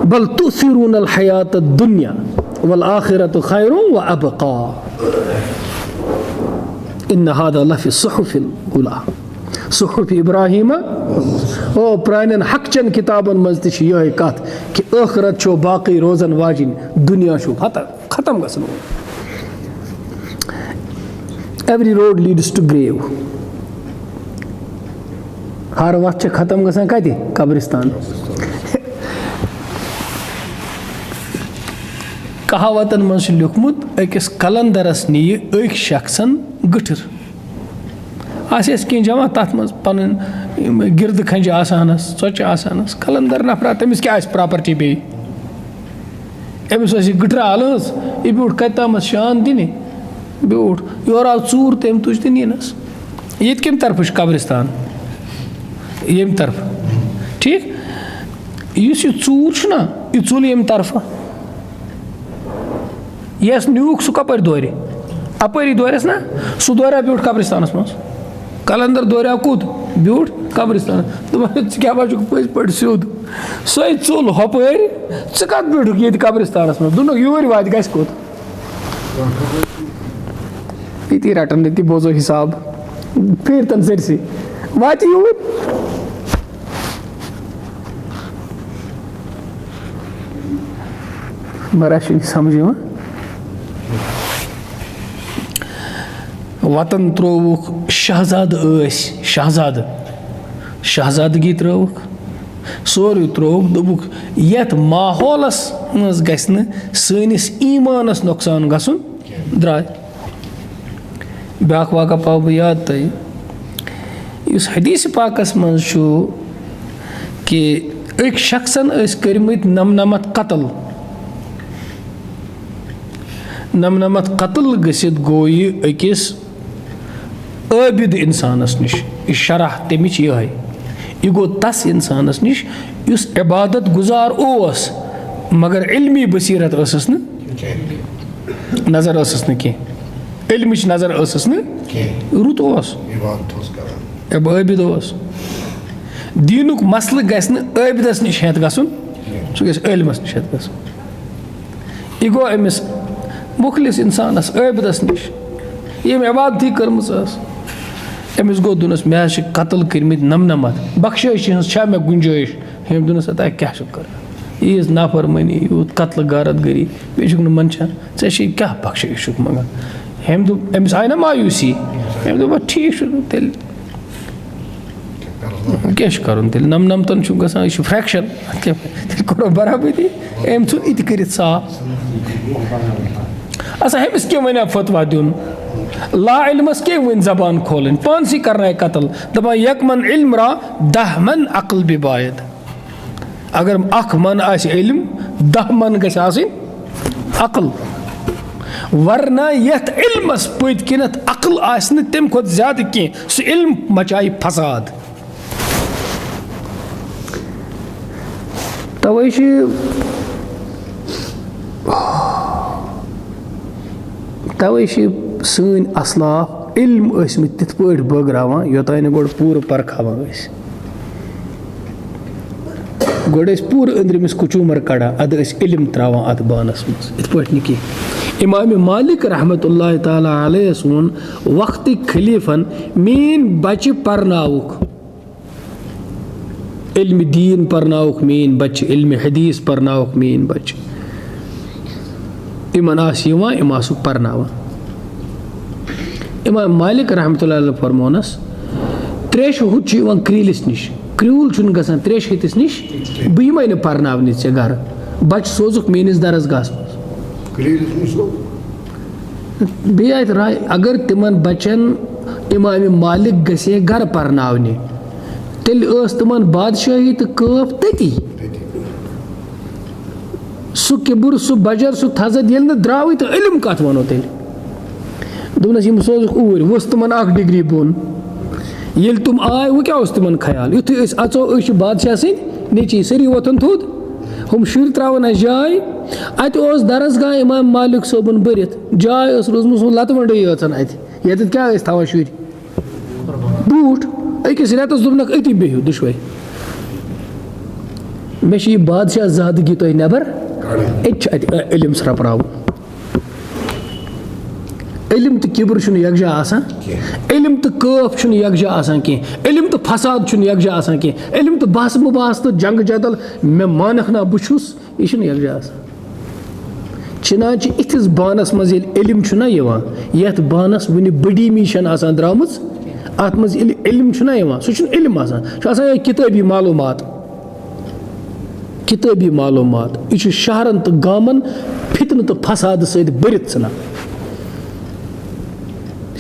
बल तुसिरून अल हयात दुनिया वल आखिरत खैरुन व अबका इन हादा लफी सुहुफिल उला सुहुफ इब्राहिम ओ प्रानन हकचन किताबन मज त यह कत कि आखिरत छो बाकी रोजन वाजिन दुनिया छो खत्म गसन every road leads to grave हर वक्त खत्म गसान कत कब्रिस्तान कहावतन मज लिखमुत अकिस कलंदरस नी अक शख्सन गठर आस कह जमा तथ मज पन गिरद खंज आसानस चोच आसानस कलंदर नफरा तमिस क्या प्रॉपर्टी बे अमिस गठर आलस यह ब्यूट कत शान दिन ब्यूट योर आव चूर तम तुझ तो नीनस ये कम तरफ कब्रिस्तान यम तरफ ठीक इस चूर ना यह चुल यम तरफ यस न्यूक सह कपर दौर अपरी दौरस ना सह दौरा ब्यूट कब्रिस्तानस मज कलंदर दौरा कूद ब्यूट कब्रिस्तान क्या बचुक पज पे सिद सो चुल हपर कत ब्यूटुक ये कब्रिस्तानस मज दुन यूर वात गस कोत ये रटन ये बोजो हिसाब फिर तन सरसी वात यूर मरा समझ वतन त्रोवुक शहजाद शहजादगी त्रोवुक सोरे त्रोवुक दोपुक यत माहौलस मज गसन सनिस ईमानस नुकसान गसन द्राय ब्याक वाक़ा पाव बह याद तय इस हदीस पाकस मज कि एक शख्सन कर्मित नमनमत कत्ल गसित गो यह अकिस आबिद इंसानस निश शरह तमिच यह गो तस इंसानस निश उस इबादत गुजार ओस मगर इल्मी बसीरत असस न नजर असस न कह इल्मिच नजर असस न रुत ओस आबिद ओस दीनुक मसल गस न आबिदस निश हेत गसन सह गस इल्मस निश हेत गसन यह गो अमिस मुखलिस इंसानस आबिदस निश यम इबादती कर्मस अमिस गो दुनस मे कत्ल कर्मित नमनमत बख्शिश मे गुंजाइश हम दुनस अत क्या कर यीज नाफरमानी यूत कत्ल गारत गरी बेचुक मनचान ऐसे क्या बख्शिश मंगान हम दोप अमिस आय ना मायूसी हम दोप ठीक तेल क्या कर तेल नमनमतन गसान यह फ्रैक्शन तेल करो बराबरी अम इन इत कर साफ अच्छा हमिस क्या वन फतवा दिन ला इल्मस क्या वन जबान खोलन पानसी करना कत्ल दपान यकमन इल्म रा 10 मन अक्ल बिबायद अगर अख मन आस इल्म 10 मन गस अक्ल वरना यथ इल्मस पद किनत अक्ल आस न तम खुद ज्यादा कह सह इल्म मचाई फसाद तवे सन असलाफ इल्म तिथ पे बगरावान योतान गोड़ पूर परखावान गोड़ पूर अंदरमिस कुचूमर कड़ा अद इल्म त्रावान अत बानस मज इत पे नी इमाम मालिक रहमतुल्लाह ताला अलैह वोन वक्त खलीफन मीन बच्चे परनावुक इल्म दीन परनावुक मीन बच्चे इल्म हदीस परनावुक मीन बच्चे इमन इम आसुक परनावान इमाम मालिक रहमतुल्लाह अलैह फरमोनस त्रेश हुच क्रीलिस निश क्रूल गसान त्रेश हितिस निश बह यम पर्न ऐ गर बच सोजुक मेनिस दरसगाह बे राय अगर तिमन बचन इमाम मालिक गसे गर पर्न तेल तिमन बादशाही तो कफ तती सह किबुर सह बजर सह थजत ये द्राव तो इल्म कत वनो तेल दोपनस यम सोजुक ऊर वस तिमन डिग्री बोन ये तुम आए वो क्या तिमन ख्याल युथु अचो बादशाह सद नीची सरी वोतन थोद हम शुर त्रावन जाय अत दरसगाह इमाम मालिक सोबन भरत जाय रोजम लतवंडे अत ये क्या थवान शुर बूट अकिस रेतस दोपनक अति बिहू दुशवे मे बादशाह ज़ादगी तुह नबर इल्म स्रपराव इल्म तो किबर यकजा आसान इल्म तो कफ यकजा आसान कह इल्म तो फसाद यकजा आसान कह इल्म तो बहस मुबास तो जंग जदल मे मानक ना बहुस यह यकजा आसान चिनान इथिस बानस मज इल्म यथ बानस वन बड़ी मीशन आसान द्रामज अत मज इल्म सह इल्म आसान किताबी मालूमात यह शहरन तो गामन फितन तो फसाद सत भरत सन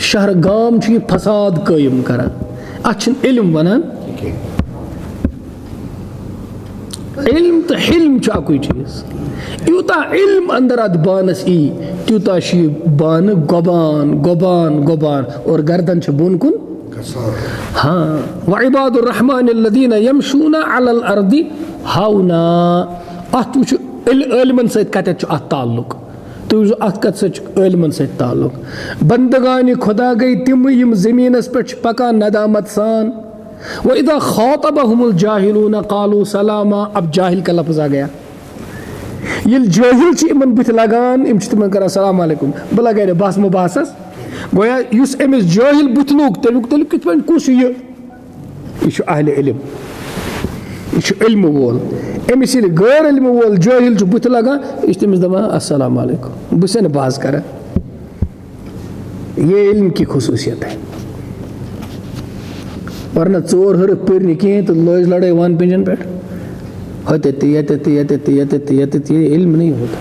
शहर गाम यह फसाद कायम करान अत इल्म वनान इल्म तो हिल्म अकुई चीज यूता इल्म अंदर अत बानस ई त्यूता बान गोबान गोबान गोबान और गर्दन बोन कुन हाँ व इबादुर रहमान अल्लज़ीन यमशूना अलल अर्दी हाउना अत इल्मन सत कत अत ताल्लुक तो अत कत इल्मन सत ताल्लुक बंदगान खुदा गई तिम यम ज़मीनस पे पकान नदामत सान व इदा खातबहुमुल जाहिलून क़ालू सलामा अब जाहिल का लफ्ज़ आ गया ये जाहिल इमन बुथ लगान इम तिमन करान सलाम अलैकुम बह लगे बहस मुबासस गोया युस अमिस जाहिल बुथ लोग तमिक तेल कित पे कुस यह अहले इल्म यह इल्म वोल अमिस गैर इल्म वोल जाहिल बुथ लगान यह तमिस दपान अस्सलाम अलैकुम बह से बहस कर ये इल्म की खुसूसियत है वरना चोर हर पर्न कहें तो लोज लड़ाई वन पिंजन पे ये इल्म नहीं होता।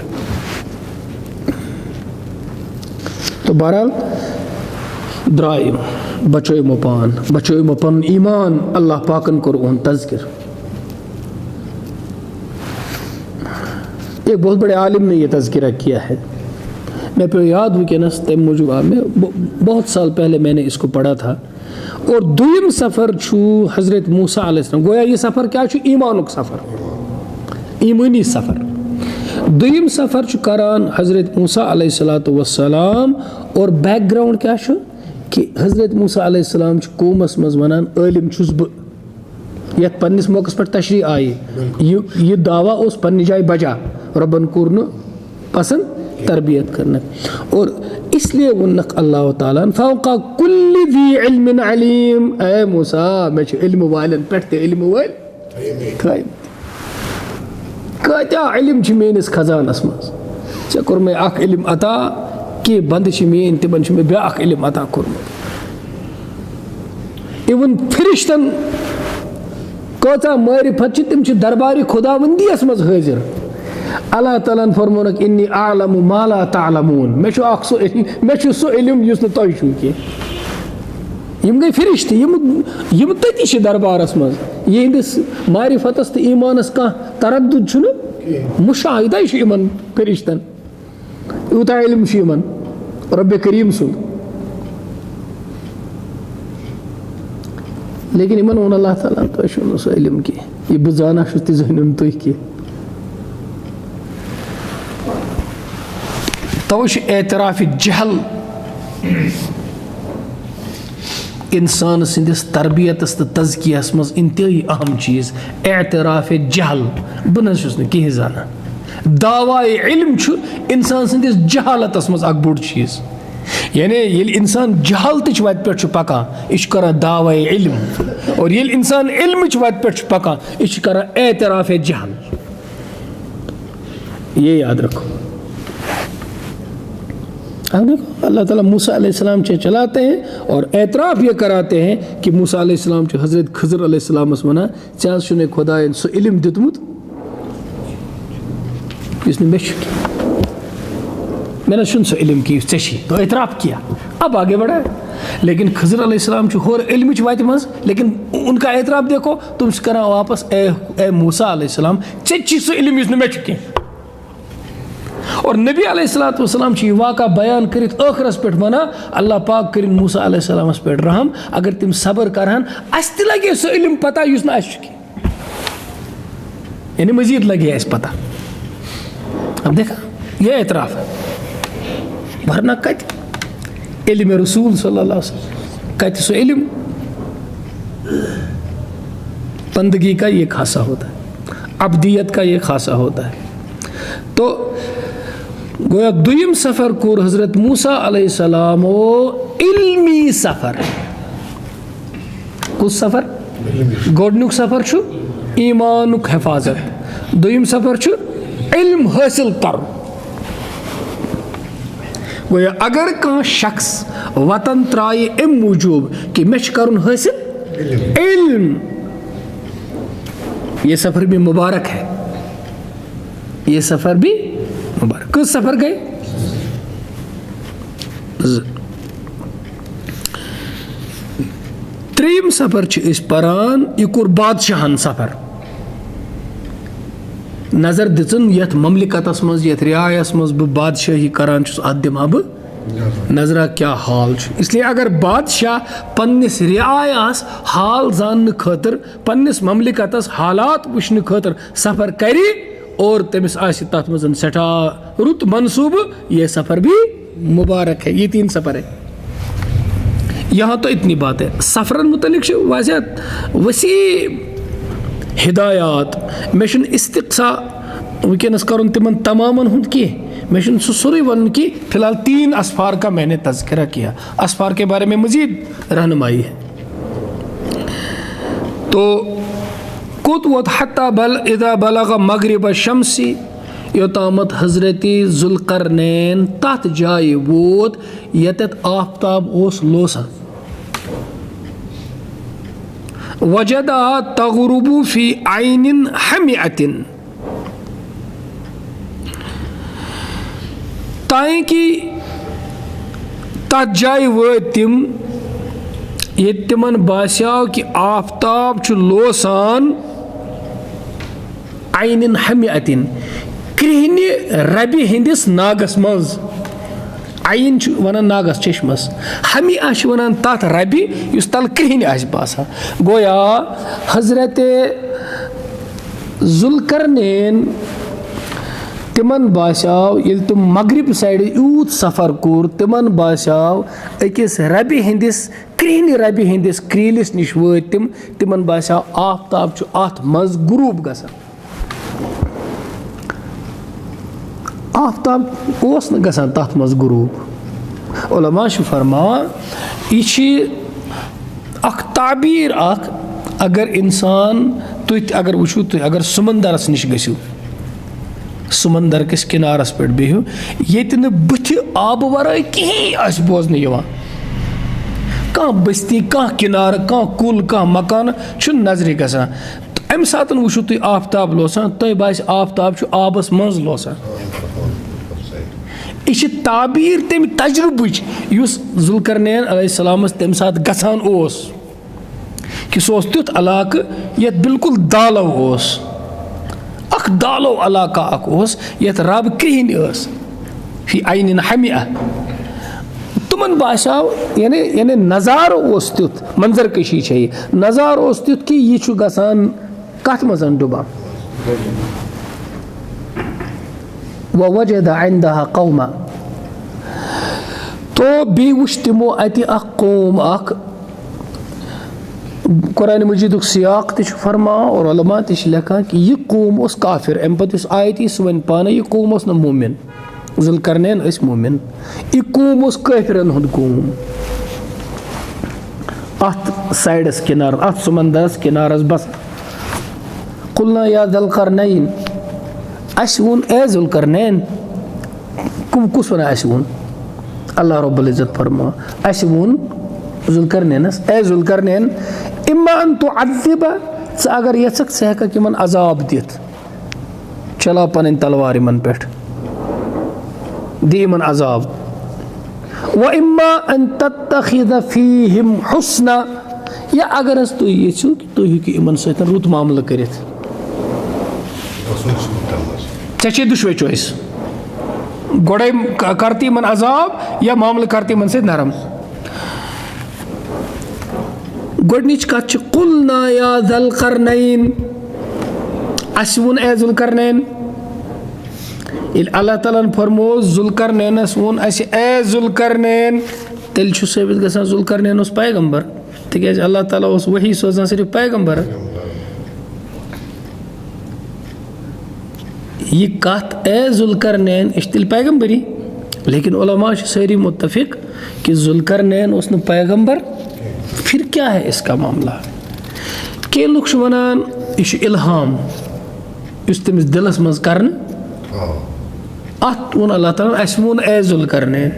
तो बहरहाल द्राय बचो पान ईमान अल्लाह पाकन कोर उन तज़किर। एक बहुत बड़े आलिम ने यह तज़किरा किया है, मैं पे याद वनस तम मूजूब में बहुत साल पहले मैंने इसको पढ़ा था। और दुयम सफ़र छू हज़रत मूसा अलैहिस्सलाम, गोया ये सफ़र क्या छू ईमानुक सफ़र, ईमानी सफ़र। दुयम सफ़र छू करान हज़रत मूसा अलैहिस्सलातु वस्सलाम और बैकग्राउंड क्या छू कि हज़रत मूसा अलैहिस्सलाम छू कौमस मज़ वनान आलिम छुस बह यत पन्निस मौक़स पर तशरी आई ये दावा उस पन्नि जाय बजा रब्बन कोर पसंद तरबियत करना। और इसलिए वनक अल्लाह ताला फौका कुल्लि ज़ी इल्मिन अलीम, ए मूसा मैं इल्म वालन पे इल्म वाल कत्या इल्म मेनिस खजानस मज ऐ कोर मे अख इल्म अता कि बंद मेन तिमन मे ब्याख इल्म अता कोर्मुत। इवन फरिश्तन कचा मारिफत तिम दरबार खुदावंदियस मज हाजिर। अल्लाह ताला फरमोनक इन्नी आलमु मा ला तालमून, मे सो इल्म युस न तुह छू कह। यम गई फरिश्ते यम तति दरबारस मज यहंदिस मारिफतस तो ईमानस कह तरद्दुद छुन मुशाहिदा इमन फरिश्तन यूता इल्म इमन रब्बे करीम सुन। लेकिन इमन वो अल्लाह ताला तुह सो इल्म कह, यह बह जाना तहन तुह कह। तवश एतराफ़ जहल इंसान सिंदिस तरबियतस तो तज़कियस मज इंतहाई अहम चीज़ एतराफ़ जहल। बह न कह जाना दावाए इल्म इंसान सिंदिस जहालतस मज अक बोड़ चीज़, यानी ये इंसान जहालत वत पे पकान यह करान दावाए इल्म, और ये इंसान इल्म वत पे पकान यह करान एतराफ़ जहल। ये याद रखो। अब देखो अल्लाह ताला मूसा अलैहिस्सलाम से चलाते हैं और एतराफ़ ये कराते हैं कि मूसा अलैहिस्सलाम से हज़रत खज़र अलैहिस्सलाम वना चे खुदा सो इल्म दितमुत इसने मैंने सो इल्म की ची तो एतराफ़ किया, अब आगे बढ़ा। लेकिन खज़र अलैहिस्सलाम होर इल्म वात मज, लेकिन उनका एतराफ़ देखो तुम करान वापस ए मूसा अलैहिस्सलाम चे सो इल्म इस मे कह। और नबी अलैहिस्सलाम ये वाक़ा बयान कर आखिरस पे वना अल्लाह पाक कर मूसा अलैहिस्सलामस पे रहम, अगर तिम सब्र करहन अस त लगे सो इल्म पता युस न यानी मजीद लगे अस पता। अब देखा ये एतराफ़ है, वरना कत इल्म रसूल सल्लल्लाहु अलैहि वसल्लम कत सो इल्म। बंदगी का ये खासा होता है, अब्दियत का ये खासा होता है। तो गोया दुयम सफ़र कोर हज़रत मूसा अलैहिस्सलाम इल्मी सफ़र। कुछ सफ़र गोडनुक सफ़र छु ईमानुक हिफाजत, दुयम सफ़र छु इल्म हासिल कर। गोया अगर कह शख्स वतन त्राए अम मूजूब कि मे करुन हासिल इल्म, ये सफ़र भी मुबारक है, ये सफ़र भी मुबारक। किस सफ़र गए? त्रीम सफ़र परान यह कोर बादशाहन सफ़र। नज़र दिचन यथ ममलिकतस मज यथ रियायस मज बह बादशाही करान अत दिमा बह नजरा क्या हाल। इसलिए अगर बादशाह पन्निस रियायास हाल जानने खतर पन्निस ममलिकतस हालात वुचने खतर सफ़र करी और तमिस आसि तथ मज सठा रुत मनसूब, यह सफ़र भी मुबारक है। ये 3 सफ़र है। यहाँ तो इतनी बात है। सफ़रन मुतलिक वसी हिदायत मे इस्तिक़सा वनस कर तिमन तमामन हुंद की मे सुसुर वन की फ़िलहाल 3 असफ़ार का मैंने तज़किरा किया। असफ़ार के बारे में मज़ीद रहनुमाई है। तो कुत वत हत्ता बल इदा बलग मगरिब शम्सी योतामत हज़रती ज़ुल्क़रनैन तथ जाय वोत यतत आफ्ताब ओस लोसा वजदा तग़रुबु फ़ी ऐनिन हमिअतिन, ताई कि तथ जाय वो तिम ये तिमन बास्याव कि आफ्ताब छु लोसान ऐनिन हमिअतिन कृहनि रबि हिंदिस नागस मज। ऐन वनान नागस चश्मस, हमिआ वनान तथ रबि युस तल कृहनि आस बासा। गोया हजरत ज़ुल्क़रनैन तिमन बास्याव ये तुम मगरिब साइड यूत सफ़र कोर तिमन बास्याव अकिस रबि हिंदिस कृहनि रबि हिंदिस क्रीलिस निश वत तिमन बास्याव आफ्ताब छु अथ मज गुरूब गसन। आफ्ताब ओस न गसान तथ मज गुरूब। उलमा छु फरमान यह अख ताबीर अख, अगर इंसान तुत अगर वुचु तुत अगर समंदरस निश गसिव समंदर किस किनारस पे बिहु ये बुथ आब वराय कहीं बोजन कह बस्ती कह किनार कह कुल कह मकान नजर गसान। अम सात वुचु तुम आफ्ताब लोसान तुम बास आफ्ताब आबस मज लोसान। यह ताबीर तम तजुर्बुच युस ज़ुल्क़रनैन अलैहिस्सलामस तम सात गसान ओस कि सो तुथ इलाक ये बिल्कुल दालव ओस, अख दालो इलाका अख ओस यथ रब कृहनि ओस फी ऐनिन हमिअ। तुमन बास्याव यानी नज़ारो ओस तुथ मंजर कशी छे नज़ारो ओस तुथ कि यह छु गसान कथ मजन डुबा। ववजद इंदहा कौमा, तो बी वुच तिमो अति अख कौम अख। कुरान मजीद सियाक तु फरमा और उलमा तु लिखा कि यह कौम उस काफिर। अम पे आयत सह वन पान यह कौम उस न मोमिन, ज़ुल्क़रनैन उस मोमिन, यह कौम उस काफिरन हुंद कौम। अत साइडस किनार अत समंदरस किनारस बस। कुलना या ज़ुल्क़रनैन, अस वोन ए ज़ुल्क़रनैन कुस वन अस वोन अल्लाह रब्बुल इज़्ज़त फरमा अस वोन ज़ुल्करनैनस ए ज़ुल्करनैन इम्मा अन तुअज़्ज़िब अगर यछक स हेकक यमन अजाब दित चला पन तलवार यमन पे दि यमन अजाब व इम्मा अन तत्तखिज़ फीहिम हुस्ना या अगर तुम यू कि तुम हेकि यमन सहित रुत मामला करित चे दुशवे चॉइस गोड़े करती मन अजाब या मामला करती मन से नरम गोडनिच कथ कुलना या ज़ुल्करनैन अस वोन ए ज़ुल्करनैन अल्लाह ताला फरमो ज़ुल्करनैनस वोन अस ए ज़ुल्करनैन तेल साबित गसान ज़ुल्करनैन उस पैगंबर तिकेज अल्लाह ताला उस वही सोजान सिर्फ पैगंबर ये कथ ए ज़ुल्करनैन इस तिल पैगंबरी लेकिन उलमा सारी मुत्तफिक कि ज़ुल्करनैन उस न पैगंबर फिर क्या है इसका मामला के लोग वनान यह इल्हाम इस तमिस दिलस मज कर अत वोन अल्लाह ताला अस वोन ए ज़ुल्करनैन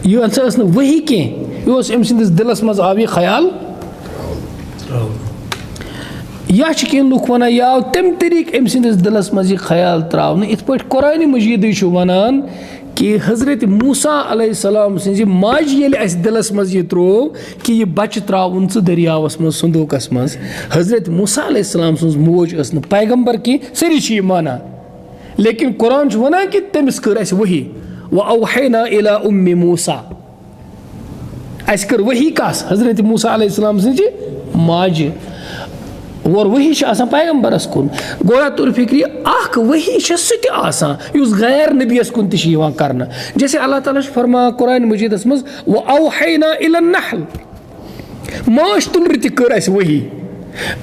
यह हसा वही कह यह अम सिंदिस दिलस मज आव यह ख्याल या कह लुक वन या तम तरीक अम सिंदिस दिलस मज यह ख्याल त्रावन इत पे कुरान मजीद वनान कि हज़रत मूसा अलैहिस्सलाम सि माज ये अस दिलस मज यह त्रो कि यह बच त्रावन दरियावस मज संदूकस मज हज़रत मूसा अलैहिस्सलाम सज मोज न पैगंबर की सारी यह माना लेकिन कुरान वना कि तमिस कर अस वही व औहैना इला उम्मि मूसा अस कर वही कस हज़रत मूसा अलैहिस्सलाम सि माज और वही पैगंबरस कुन गोया तुर फिक्री अख वही सह गैर नबीस कुन कर जैसे अल्लाह ताला फरमा कुरान मजीदस मज व औहैना इला नहल माश तुल कर अस वही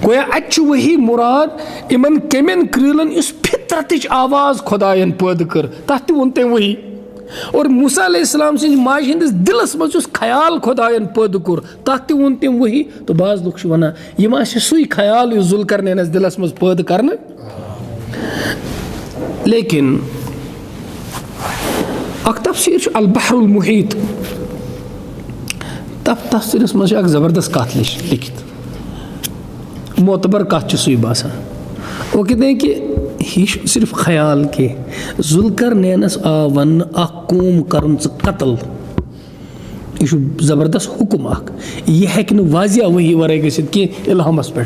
गोया अत वही मुराद इमन कमेन क्रीलन इस फितरत आवाज खुदायन पैद कर तथ वोन तम वही और मूसा अलैहिस्सलाम सि माज हंदिस दिलस मज ख्याल खुदायन पैद कोर तथ वोन तम वही तो बाज लोग वना यह सुई ख्याल ज़ुल्करनैनस दिलस मज पैद कर लेकिन अख तफसीर अल बहरुल मुहीत तफसीरस मज ज़बरदस्त कथ लिखित मोतबर कथ सुई बासान वो कहते हैं कि यह सिर्फ ख्याल के ज़ुल्करनैनस आ वन कौम कर कत्ल यह ज़बरदस्त हुक्म यह हेक वाजिया वही वराई गसित कि इल्हामस पे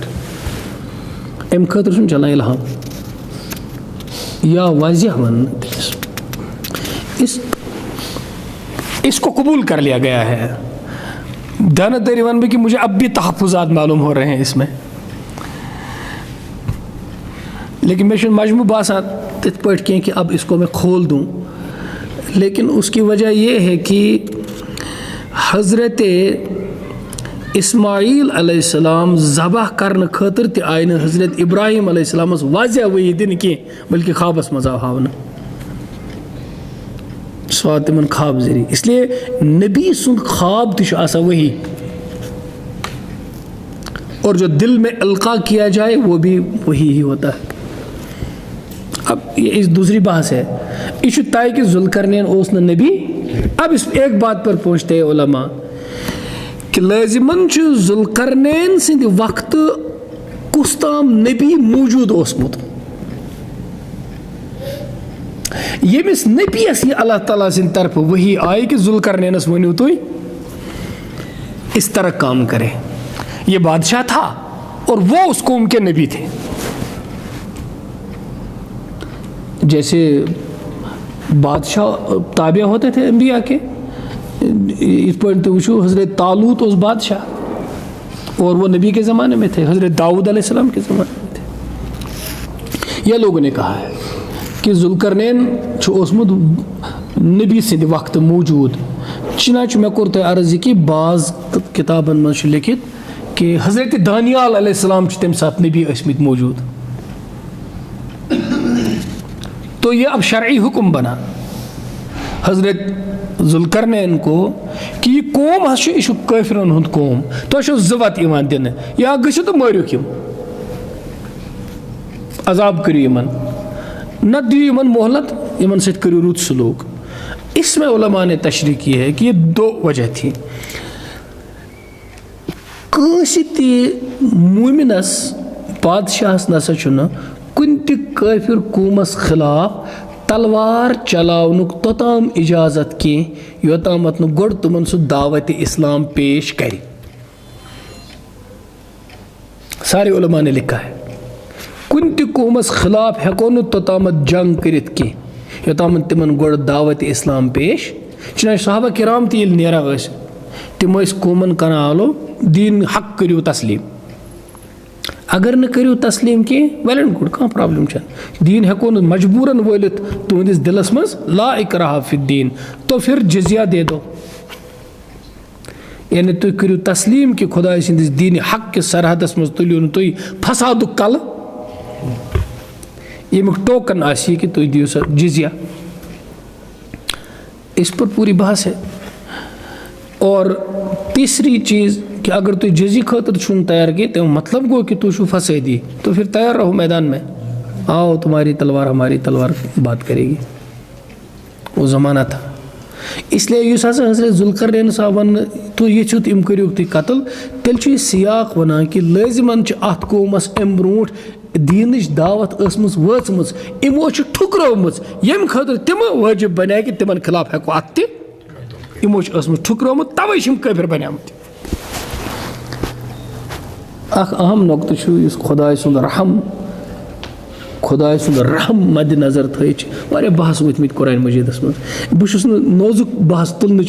अम खतर चलान इल्हाम या वाजिया वन इसको कबूल कर लिया गया है दानदारी वन में कि मुझे अब भी तहफ़्फ़ुज़ात मालूम हो रहे हैं इसमें लेकिन मैं मजमू बासान तिथ पट कह कि अब इसको मैं खोल दूँ लेकिन उसकी वजह यह है कि हज़रत इस्माईल अलैहिस्सलाम ज़बह करने खतर त आय न हज़रत इब्राहिम अलैहिस्सलामस वाज़िया वही दिन की बल्कि ख्वाबस मज़ हावन सो तिमन ख्वाब जरिए इसलिए नबी सुन ख्वाब तो वही और जो दिल में अलका किया जाए वो भी वही ही होता है। अब ये इस दूसरी बहस है इशु तय कि ज़ुल्करनैन ओस न नबी। अब इस एक बात पर पहुँचते हैं उलमा कि लाजिमन ज़ुल्करनैन सिंध वक्त कुस्ताम नबी मौजूद ओसमुत यमिस नबीस ये अल्लाह ताला सिंध तरफ वही आए कि ज़ुल्करनैनस वनियो तुई इस तरह काम करे। ये बादशाह था और वो उस कौम के नबी थे। जैसे बादशाह ताबिया होते थे अंबिया के, इस पर तो वुचो हज़रत तालूत उस बादशाह और वो नबी के ज़माने में थे, हज़रत दाऊद अलैहिस्सलाम के ज़माने में थे। यह लोगों ने कहा है कि ज़ुल्करनैन ओसमुत नबी सिंध वक्त मौजूद चिनाच मे कोर तय अर्ज़ कि बाज़ किताबन मज लिखित कि हज़रत दानियाल अलैहिस्सलाम तम साथ नबी ٲسۍमٕتۍ मौजूद। तो ये अब शरई हुक्म बना हज़रत ज़ुल्करनैन को कि यह कौम यह काफिरन हुंद कौम, तो ज़वत इवान दिन या गसियो तो मारियोक यम, अजाब करियो यमन, न दियो यमन मोहलत, यमन सत करियो रुत सलूक। इसमें उलमा ने तशरीह की है कि ये दो वजह थी। कांसी ती मोमिनस बादशाहस नसा चुना कुन ति काफिर कौमस खिलाफ तलवार चलावनुक तोताम इजाजत की योतामत नु गोड़ तुमन सु दावत इस्लाम पेश करी। सारे उलमा ने लिखा है कुन ति कौमस खिलाफ हेको नु तोतामत जंग करित की योतामत तिमन गोड़ दावत इस्लाम पेश। चुना सहाबा किराम ती नेरा तिम कौमन कनालो दीन हक करियो तस्लीम, अगर न करियो तस्लीम की वेल एंड गुड, कहाँ प्रॉब्लम छ। दीन हेको न मजबूरन वलित तुंदिस दिलस मज ला इकराह फिद्दीन, तो फिर जिजिया दे दो, यानी तुम करियो तस्लीम कि खुदा सिंदिस दीन हक के सरहदस मज तुलियो तुम फसाद कल यमुक टोकन आसी कि तुम दियो सा जिजिया। इस पर पूरी बहस है। और तीसरी चीज़ कि अगर तु जजी खतर छुन तैयार की तो मतलब गो कि तू फसेदी, तो फिर तैयार रहो मैदान में, आओ तुम्हारी तलवार हमारी तलवार बात करेगी। वो ज़माना था। इसलिए युस हज़रत ज़ुल्क़रनैन साहबन तो ये छुत इम करियो तुम कत्ल तेल सियाक वनान कि लाजिमन अत कौमस अम ब्रोट दीनच दावत ٲसमٕژ वٲژमٕژ इमो ठुकरौमٕژ यम खतर तिम वाजिब बने कि तिमन खिलाफ हेको अत ति इमो ٲसमٕژ ठुकरौमुत तवै छिम काफिर बनेमत। अख अहम नुक्तः छु इस खुदाय सुंद रहम मद नजर थी वारिया बहस वथमित कुरान मजीदस मज। बहुत नोजुक बहस तुलने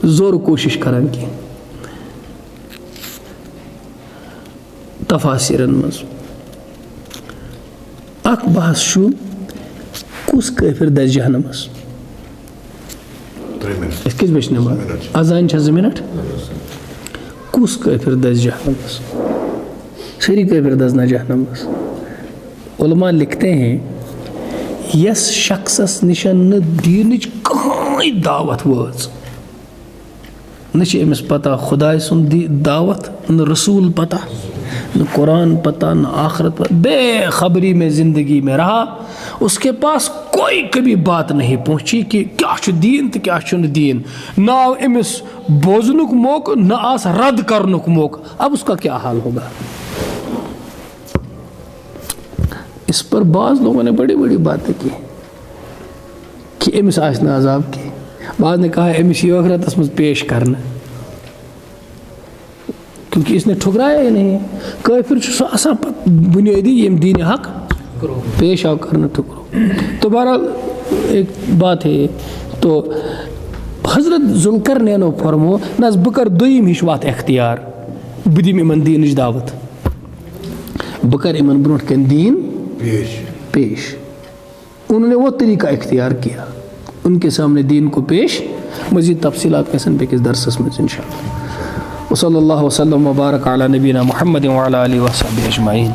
जोर कोशिश करान की तफासिरन मज। अख बहस छु कुस काफिर दस जहनमस किस बज नमाज अजान 2 मिनट कुस काफिर दस जहनमस, सारी काफिर दस न जहनमस। उलमा लिखते हैं यस शख्सस निशन न दीनच कहीं दावत वाज न अमिस पता खुदा सुन दावत, न रसूल पता, न कुरान पता, न आखरत पता, बेखबरी में ज़िंदगी में रहा। उसके पास कोई कभी बात नहीं पहुंची कि क्या दीन तो क्या दीन, ना अमिस बोजनुक मौका न आस रद्द करनुक मौका। अब उसका क्या हाल होगा। इस पर बाज़ लोगों ने बड़ी बड़ी बातें की कि अमिस आसन अजाब की, बाज़ ने कहा अमिस आखिरतस मज पेश करना, क्योंकि इसने ठुकराया ही नहीं। काफिर सह बुनियादी यम दीन हक पेश आओ करना ठुकरो। तो बहरहाल एक बात है। तो हज़रत ज़ुल्क़रनैन फरमो नस बह कर दोयम हिश वत इख्तियार, बह दिम इमन दीनच दावत, बह कर इमन ब्रोट कन दीन पेश। उन्होंने वो तरीका इख्तियार किया, उनके सामने दीन को पेश। मज़ीद तफसीलात कैसन पे किस दरस में इंशाअल्लाह। वसल्लल्लाहु वसल्लम व बारक अला नबीना मुहम्मद व अला आलिहि व सहबिहि अजमाइन।